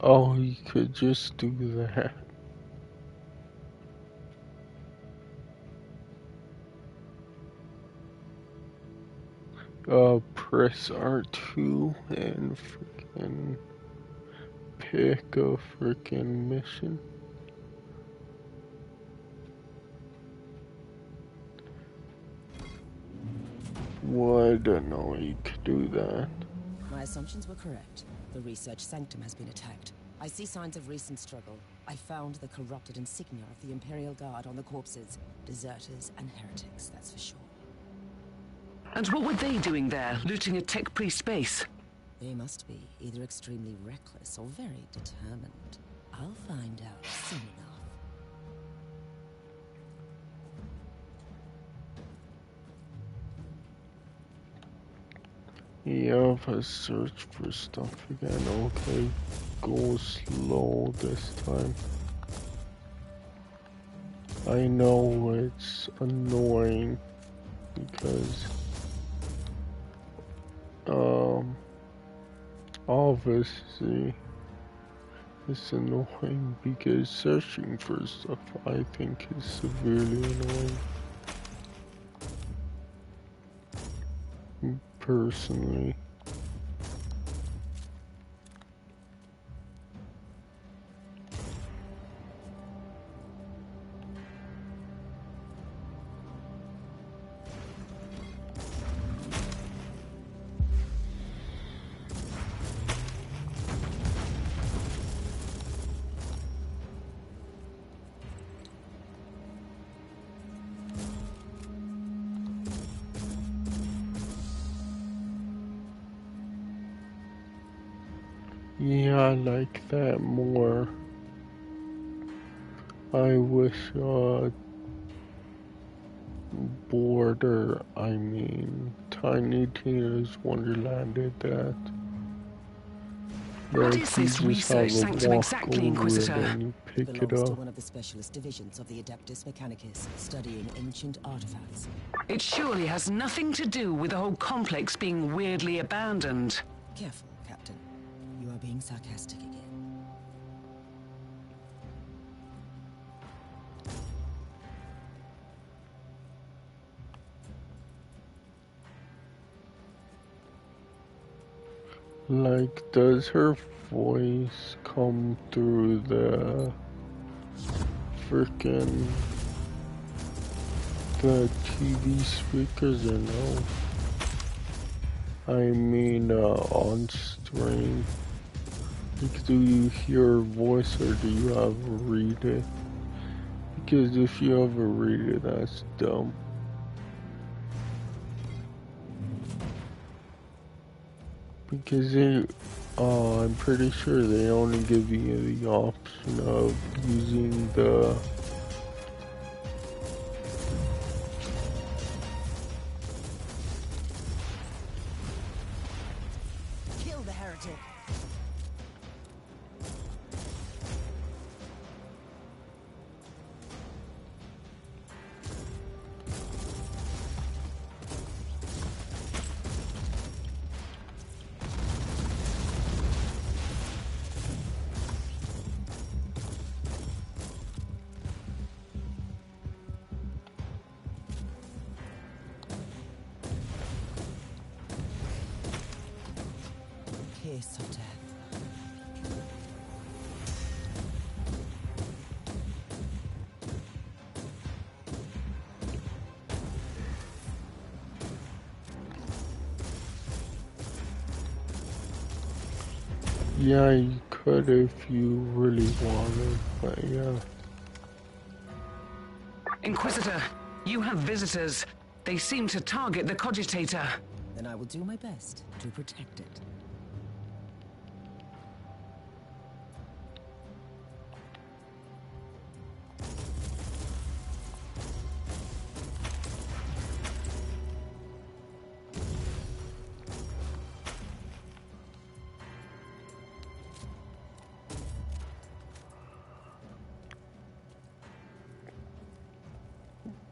Oh, you could just do that. Press R2 and freaking pick a freaking mission. Well, I don't know you could do that. My assumptions were correct. The research sanctum has been attacked. I see signs of recent struggle. I found the corrupted insignia of the Imperial Guard on the corpses. Deserters and heretics, that's for sure. And what were they doing there, looting a tech priest base? They must be either extremely reckless or very determined. I'll find out soon enough. Yeah, if I search for stuff again, okay, go slow this time. I know it's annoying because, obviously it's annoying because searching for stuff I think is severely annoying. Personally. Yeah, I like that more. I wish, Tiny Tina's Wonderland did that. What Like is you this just research have a sanctum walk exactly, over it Inquisitor? and you It pick it belongs to up. one of the specialist divisions of the Adeptus Mechanicus, studying ancient artifacts. It surely has nothing to do with the whole complex being weirdly abandoned. Careful, Captain. You are being sarcastic again. Like, does her voice come through the frickin' the TV speakers or no? I mean, on stream. Like, do you hear her voice or do you have to read it? Because if you ever read it, that's dumb. Because I'm pretty sure they only give you the option of using the Kill the heretic! Kiss of death. yeah, you could if you really wanted, but yeah. Inquisitor, you have visitors. They seem to target the cogitator. Then I will do my best to protect it.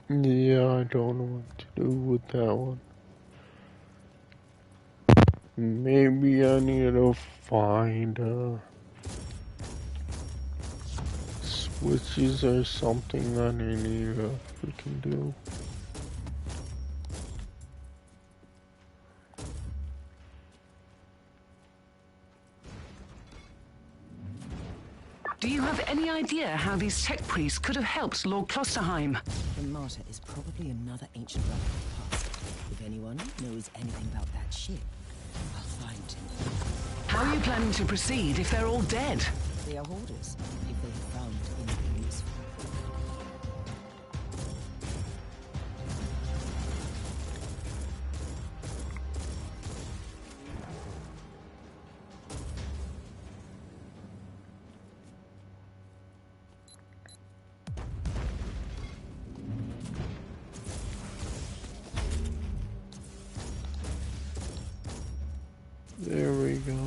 Yeah, I don't know what to do with that one. Maybe I need to find switches or something that I need to freaking do. Do you have any idea how these tech priests could have helped Lord Klosterheim? The Martyr is probably another ancient relic of the past. If anyone knows anything about that ship, I'll find him. How are you planning to proceed if they're all dead? They are hoarders, if they have found anything useful. There we go.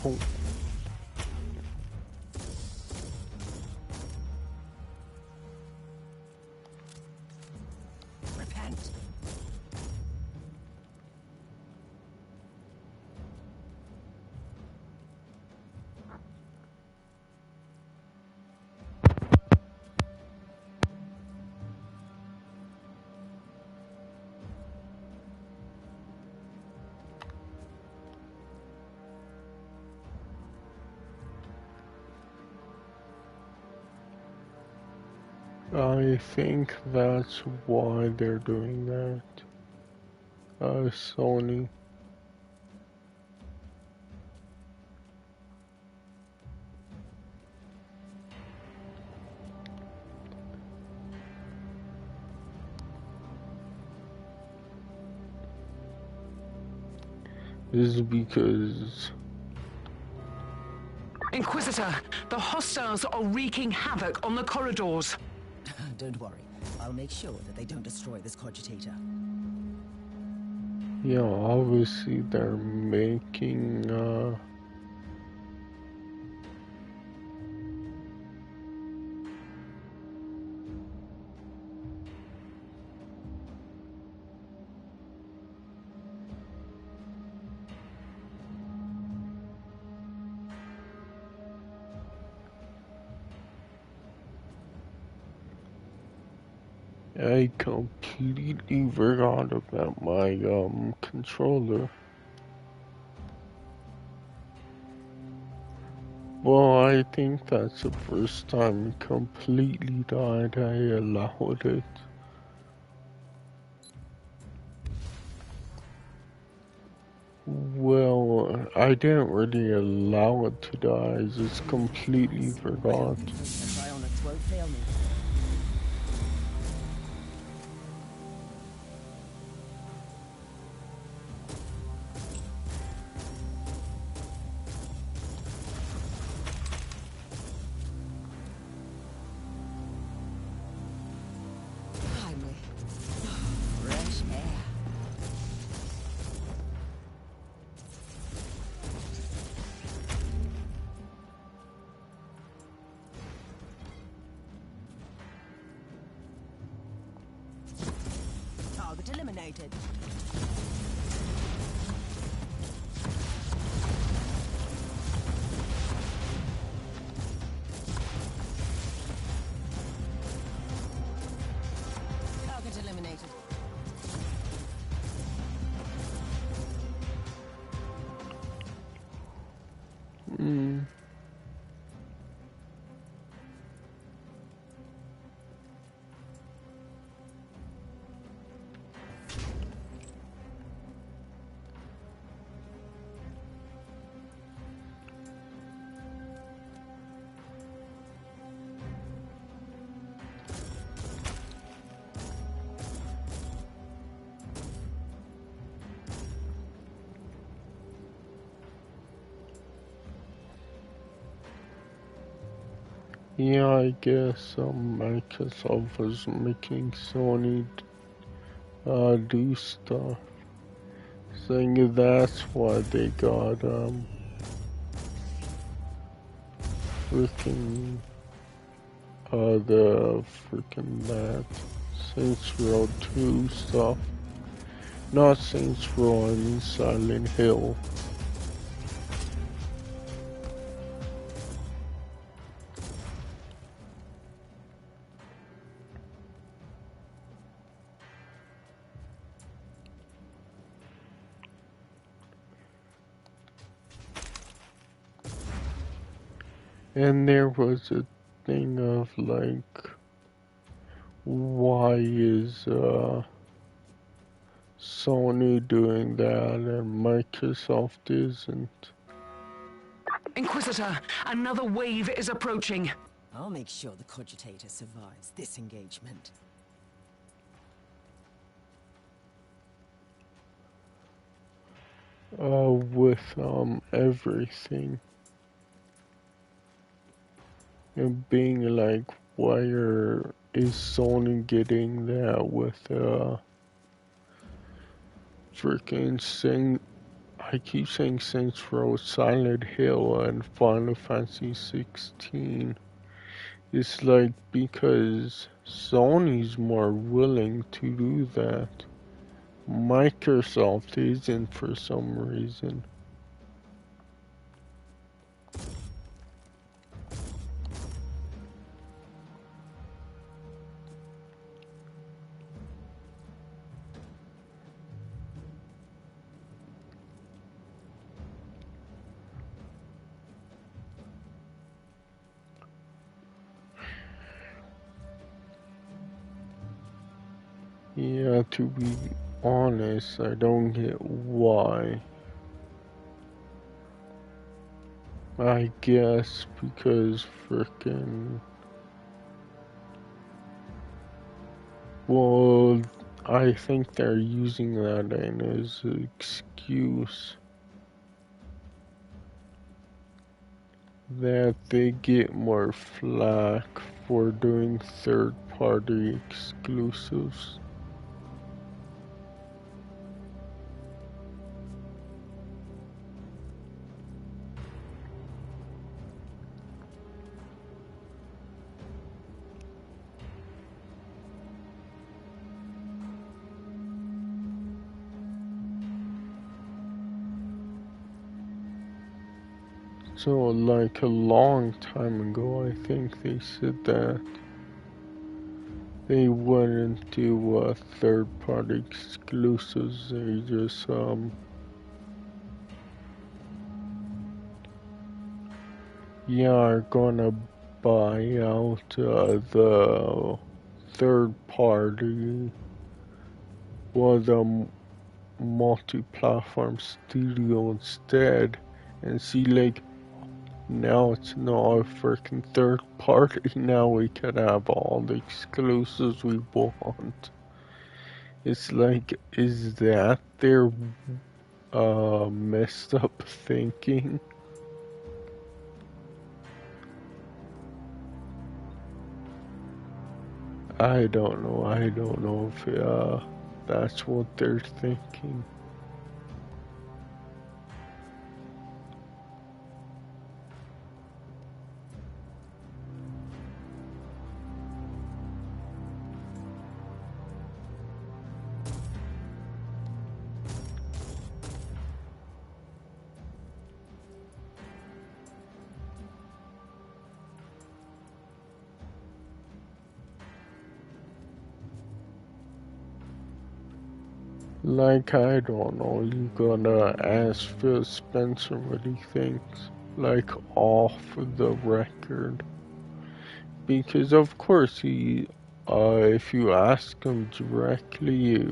Oh. Repent. I think that's why they're doing that. Sony. This is because Inquisitor, the hostiles are wreaking havoc on the corridors. Don't worry. I'll make sure that they don't destroy this cogitator. yeah, obviously they're making I completely forgot about my controller. Well, I think that's the first time it completely died. I allowed it. Well, I didn't really allow it to die. I just completely forgot. Psionics won't fail me. Finally. Fresh air. Target eliminated. Target eliminated. Yeah, I guess Microsoft was making Sony do stuff. Saying that's why they got freaking the freaking that Saints Row 2 stuff. Not Saints Row, I mean Silent Hill. And there was a thing of like, why is Sony doing that and Microsoft isn't? Inquisitor, another wave is approaching. I'll make sure the Cogitator survives this engagement. With everything. And being like, is Sony getting that with freaking I keep saying Saints Row, Silent Hill, and Final Fantasy 16. It's like because Sony's more willing to do that. Microsoft isn't for some reason. Yeah, to be honest, I don't get why. I guess because frickin'. Well, I think they're using that as an excuse that they get more flack for doing third-party exclusives. So, like a long time ago, I think they said that they wouldn't do third-party exclusives. They just yeah, are gonna buy out the third-party or the multi-platform studio instead, and see, like, now it's not a freaking third party. Now we can have all the exclusives we want. It's like, is that their messed up thinking? I don't know. I don't know if that's what they're thinking. Like, I don't know, you gonna ask Phil Spencer what he thinks, like, off the record. Because, of course, if you ask him directly,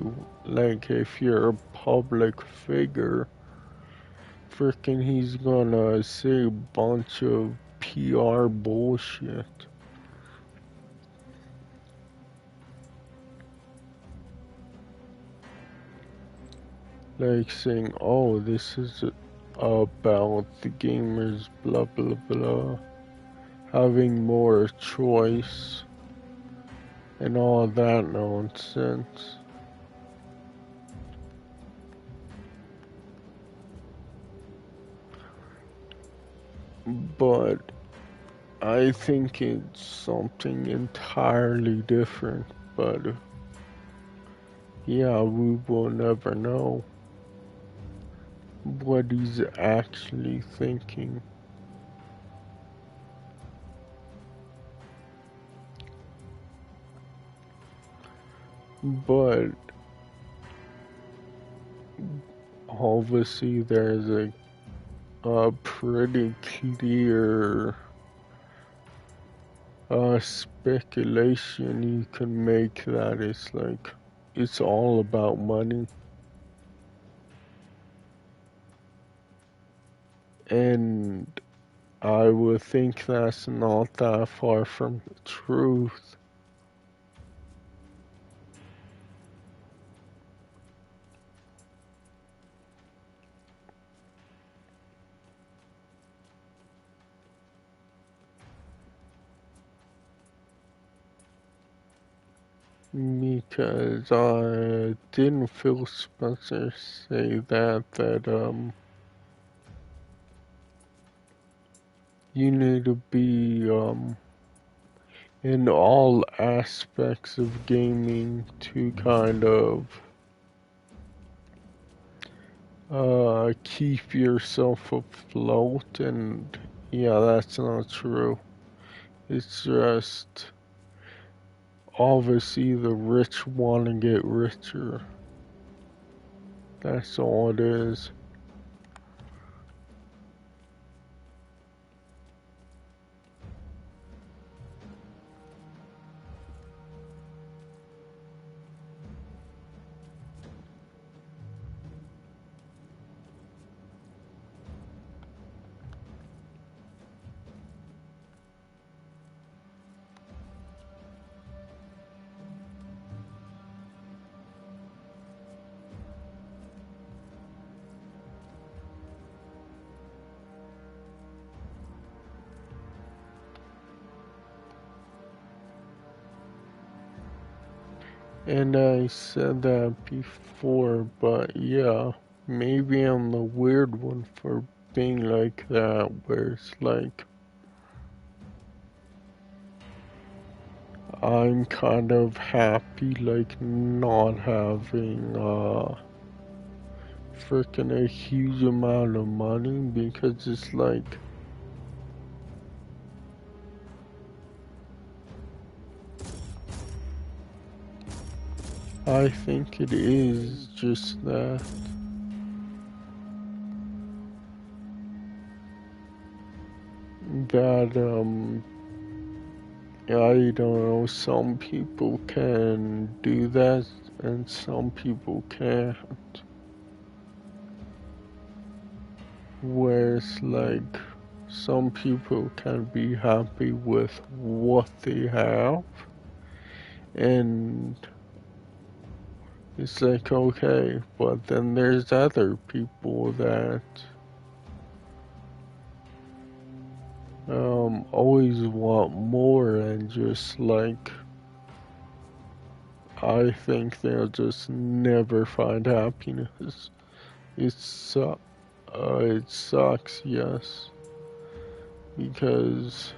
like, if you're a public figure, frickin' he's gonna say a bunch of PR bullshit. Like saying, oh, this is about the gamers, blah blah blah, having more choice, and all that nonsense. But I think it's something entirely different, but yeah, we will never know what he's actually thinking. But obviously there's a pretty clear speculation you can make that it's like, it's all about money. And I would think that's not that far from the truth. Because didn't Phil Spencer say that you need to be in all aspects of gaming to kind of keep yourself afloat, and yeah, that's not true. It's just obviously the rich want to get richer. That's all it is. And I said that before, but yeah, maybe I'm the weird one for being like that, where it's like, I'm kind of happy, like, not having, freaking a huge amount of money, because it's like, I think it is just that. I don't know, some people can do that and some people can't. Whereas, like, some people can be happy with what they have, and it's like, okay, but then there's other people that always want more, and just like, I think they'll just never find happiness. It sucks, yes, because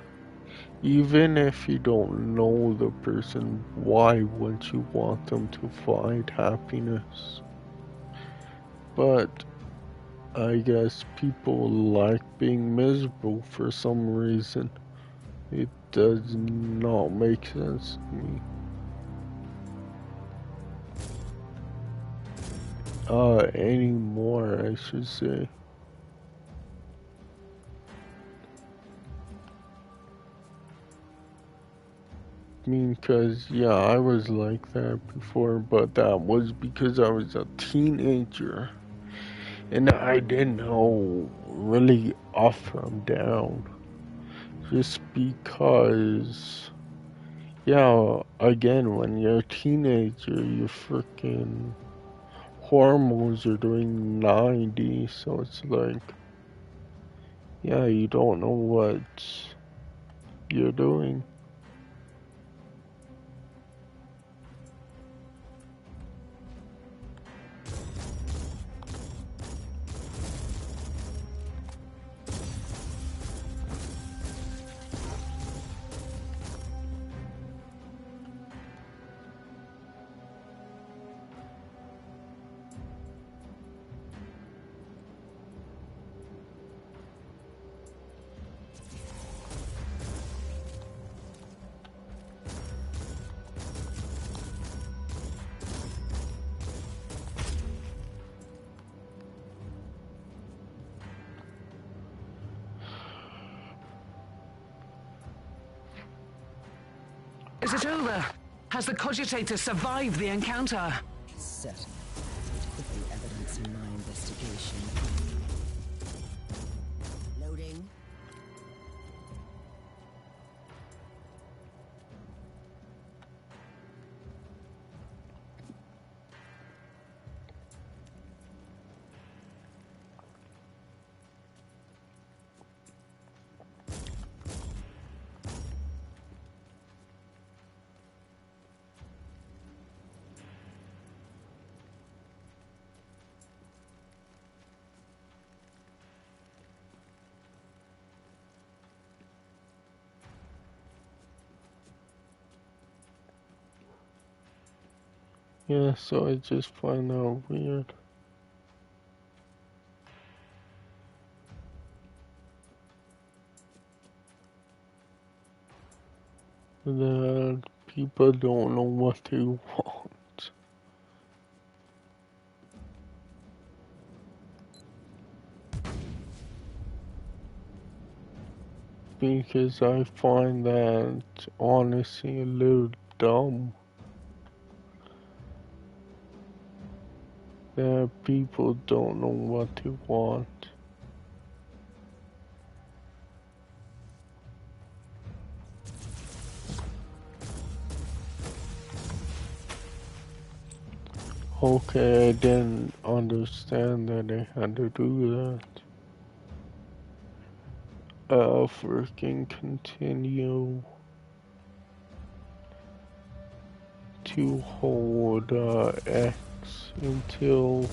even if you don't know the person, why wouldn't you want them to find happiness? But I guess people like being miserable for some reason. It does not make sense to me. Anymore, I should say. I mean, cause yeah, I was like that before, but that was because I was a teenager. And I didn't know really up from down. Just because, yeah, again, when you're a teenager, your freaking hormones are doing 90, so it's like, yeah, you don't know what you're doing. Is it over? Has the cogitator survived the encounter? Certainly. It could be evidence in my investigation. Loading. Yeah, so I just find that weird. That people don't know what they want. Because I find that honestly a little dumb. That people don't know what they want. Okay, I didn't understand that I had to do that. Freaking continue to hold X until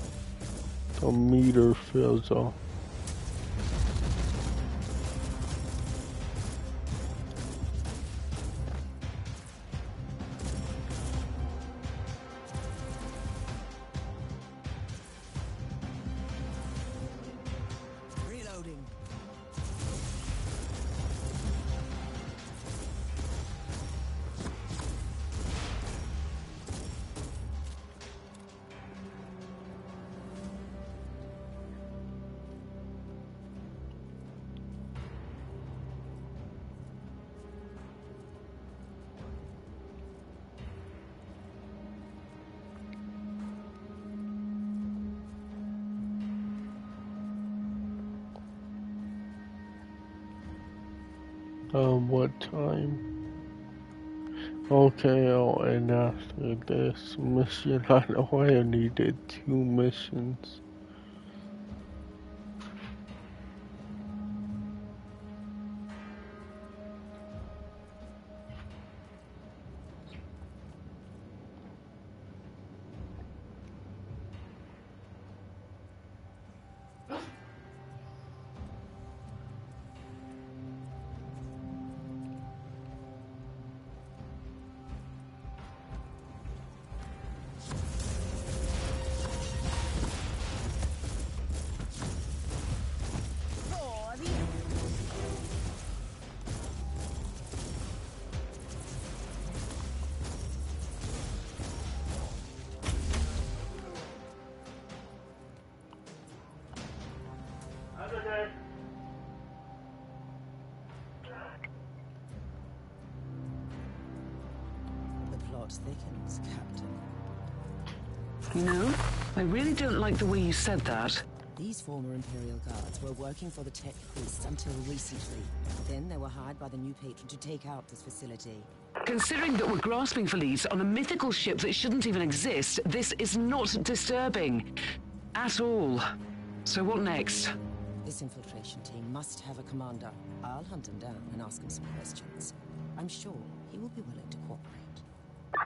the meter fills up. Reloading. What time? Okay, oh, and after this mission, I know I needed 2 missions. The plot thickens, Captain. You know, I really don't like the way you said that. These former Imperial Guards were working for the Tech Priests until recently. Then they were hired by the new patron to take out this facility. Considering that we're grasping for leads on a mythical ship that shouldn't even exist, this is not disturbing. At all. So what next? This infiltration team must have a commander. I'll hunt him down and ask him some questions. I'm sure he will be willing to cooperate.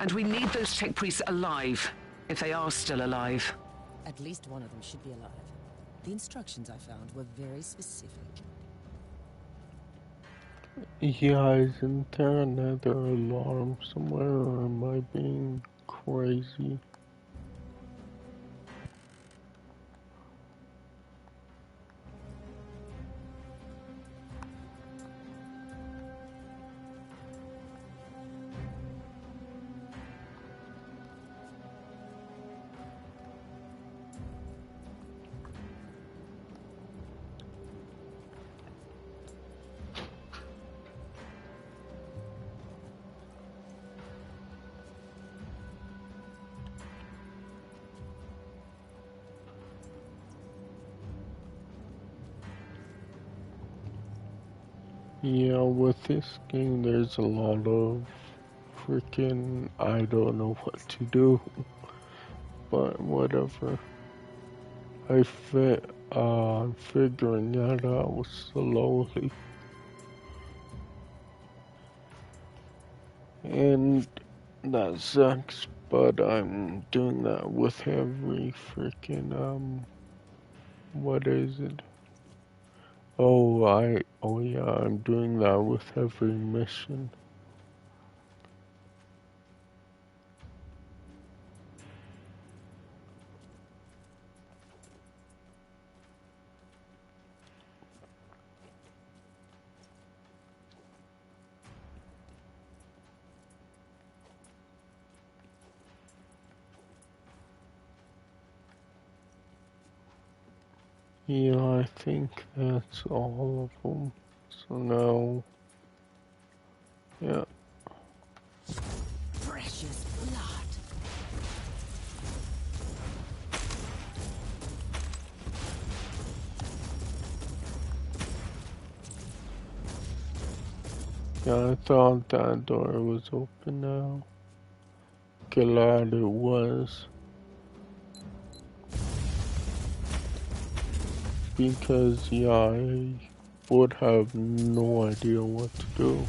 And we need those tech priests alive. If they are still alive. At least one of them should be alive. The instructions I found were very specific. Yeah, isn't there another alarm somewhere, or am I being crazy? Yeah, with this game, there's a lot of freaking, I don't know what to do, but whatever. I'm figuring that out slowly. And that sucks, but I'm doing that with every freaking, what is it? Oh yeah, I'm doing that with every mission. Yeah, I think that's all of them. So now, yeah. Precious blood. Yeah, I thought that door was open now. Glad it was. Because, yeah, I would have no idea what to do.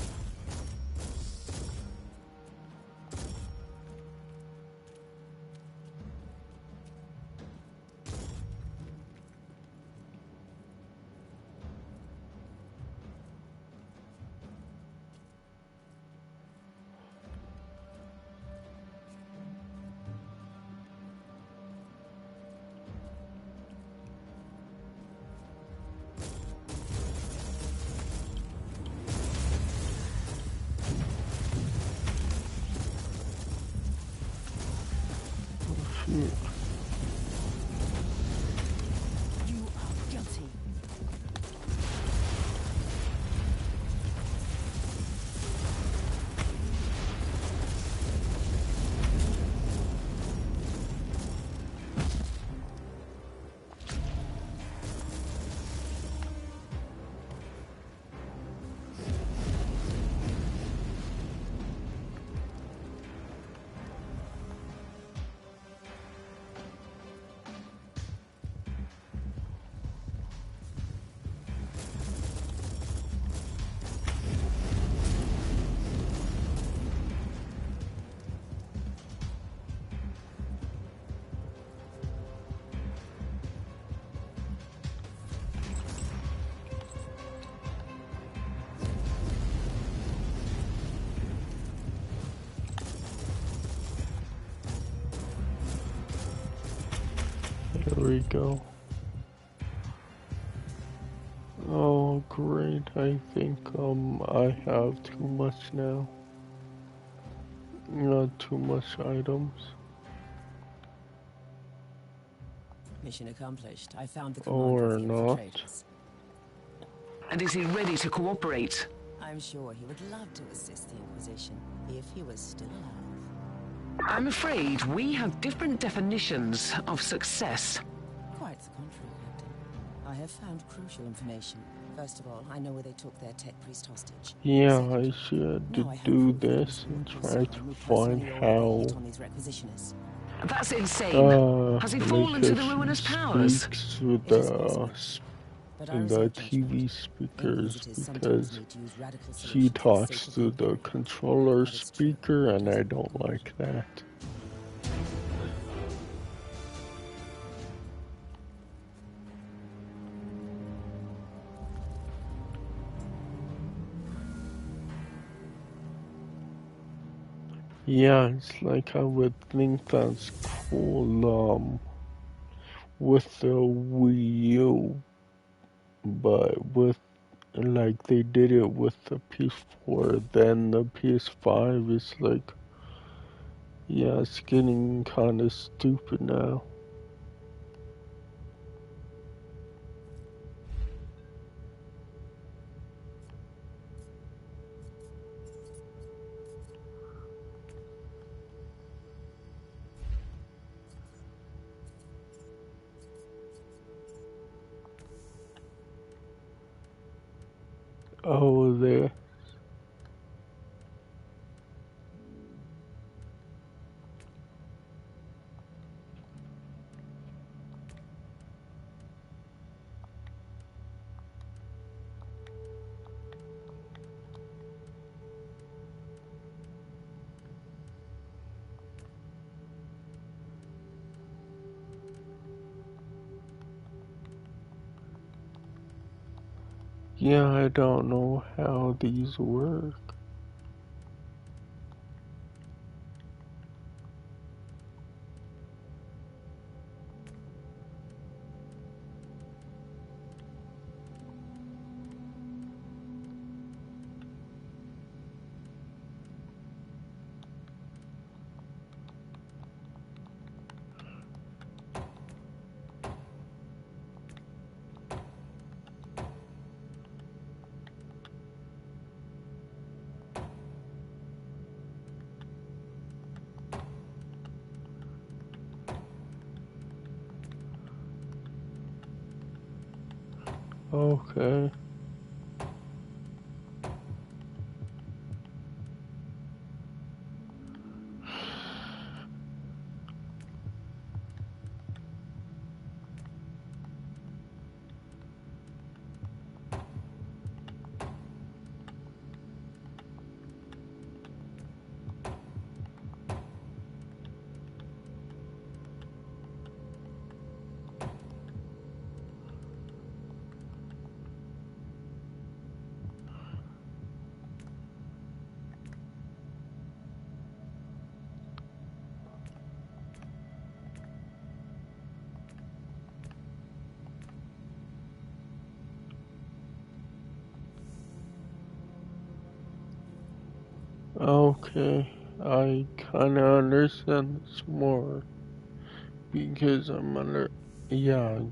You are guilty. There we go. Oh great, I think I have too much now. Not too much items. Mission accomplished. I found the commander Or of the not. infiltrators. And is he ready to cooperate? I'm sure he would love to assist the Inquisition, if he was still alive. I'm afraid we have different definitions of success. Quite the contrary, Captain. I have found crucial information. First of all, I know where they took their tech priest hostage. Yeah, Second, I should now I have do proof that it was this you, and Mr. try to Ryan, who find personally ordered how the hit on these requisitioners. That's insane. Has he fallen to the because ruinous she powers? speaks with It is possible, but I the reserve TV judgment. speakers Inquisitors sometimes because need to use radical she solutions for the talks sake of to the the Imperium. controller But it's true. speaker and It I doesn't don't look good. like that. Yeah, it's like I would think that's cool with the Wii U, but with like they did it with the PS4, then the PS5 is like, yeah, it's getting kind of stupid now. Oh, there. Yeah, I don't know how these work. Okay. Okay, I kinda understand this more because I'm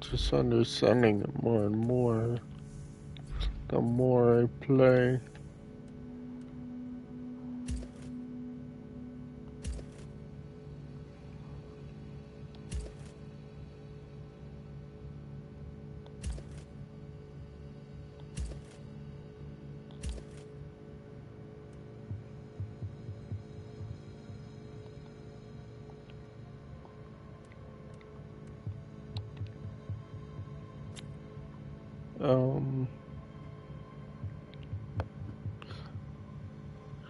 just understanding it more and more the more I play. Um,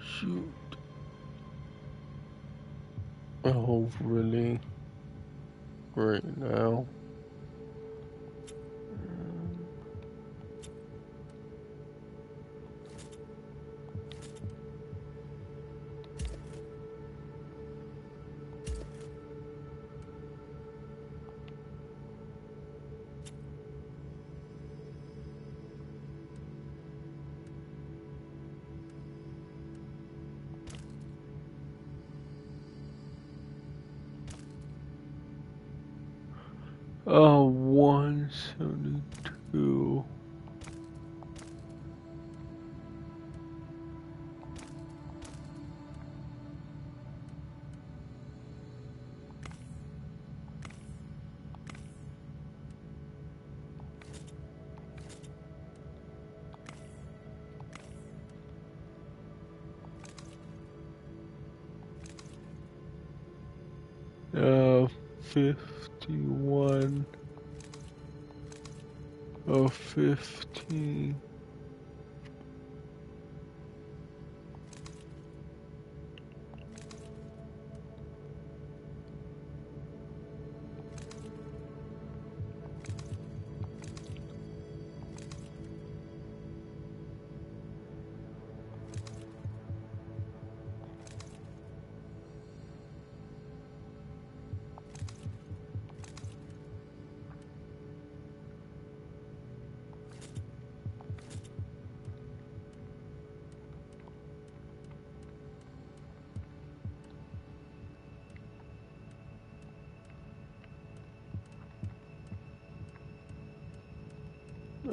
shoot. Oh, really? Right now? 172. Uh, 51. 15.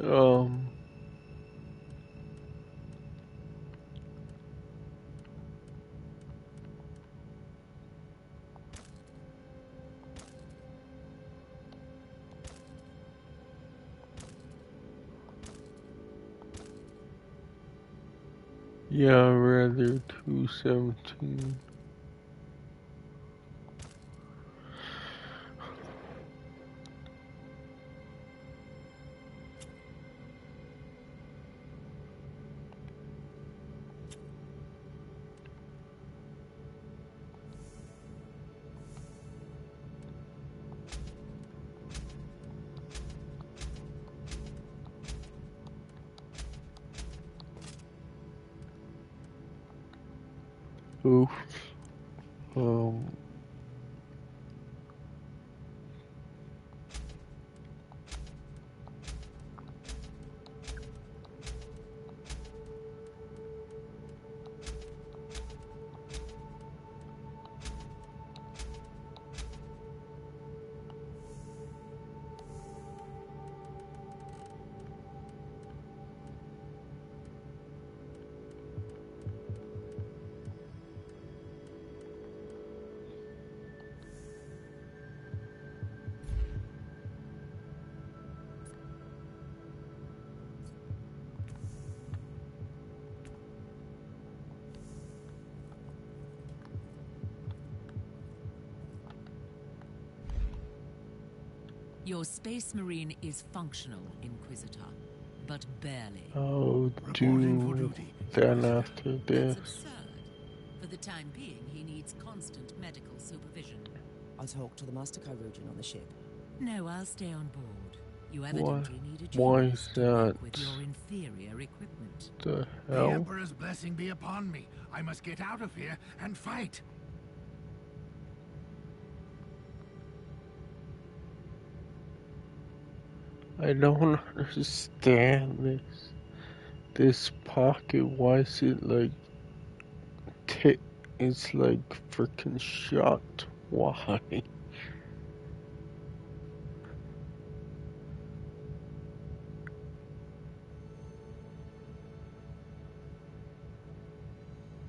Um, yeah, rather 217. Oof. Um, Your Space Marine is functional, Inquisitor, but barely. I'll Reporting for do duty, then Inquisitor. after That's this. absurd. For the time being, he needs constant medical supervision. I'll talk to the Master Chirurgeon on the ship. No, I'll stay on board. You Why- evidently need a why genius is to work that? with your inferior equipment. The The hell? Emperor's blessing be upon me. I must get out of here and fight. I don't understand this. This pocket, why is it like it's like freaking shot? Why?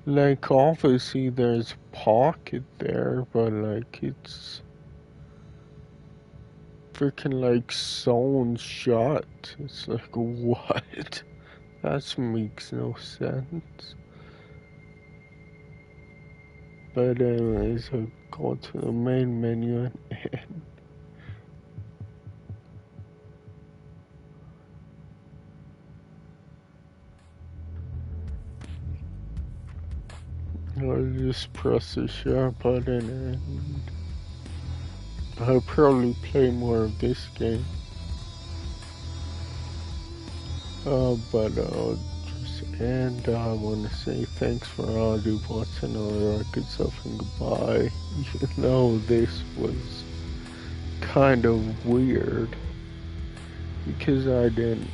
Like obviously there's pocket there, but like it's freaking like sewn shut. It's like what? That makes no sense. But anyways, I'll go to the main menu and I'll just press the share button and I'll probably play more of this game. But just end. I want to say thanks for all you watching, all that good stuff, and goodbye. You know, this was kind of weird because I didn't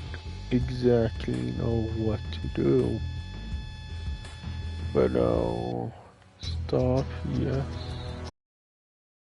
exactly know what to do. But stop, yes.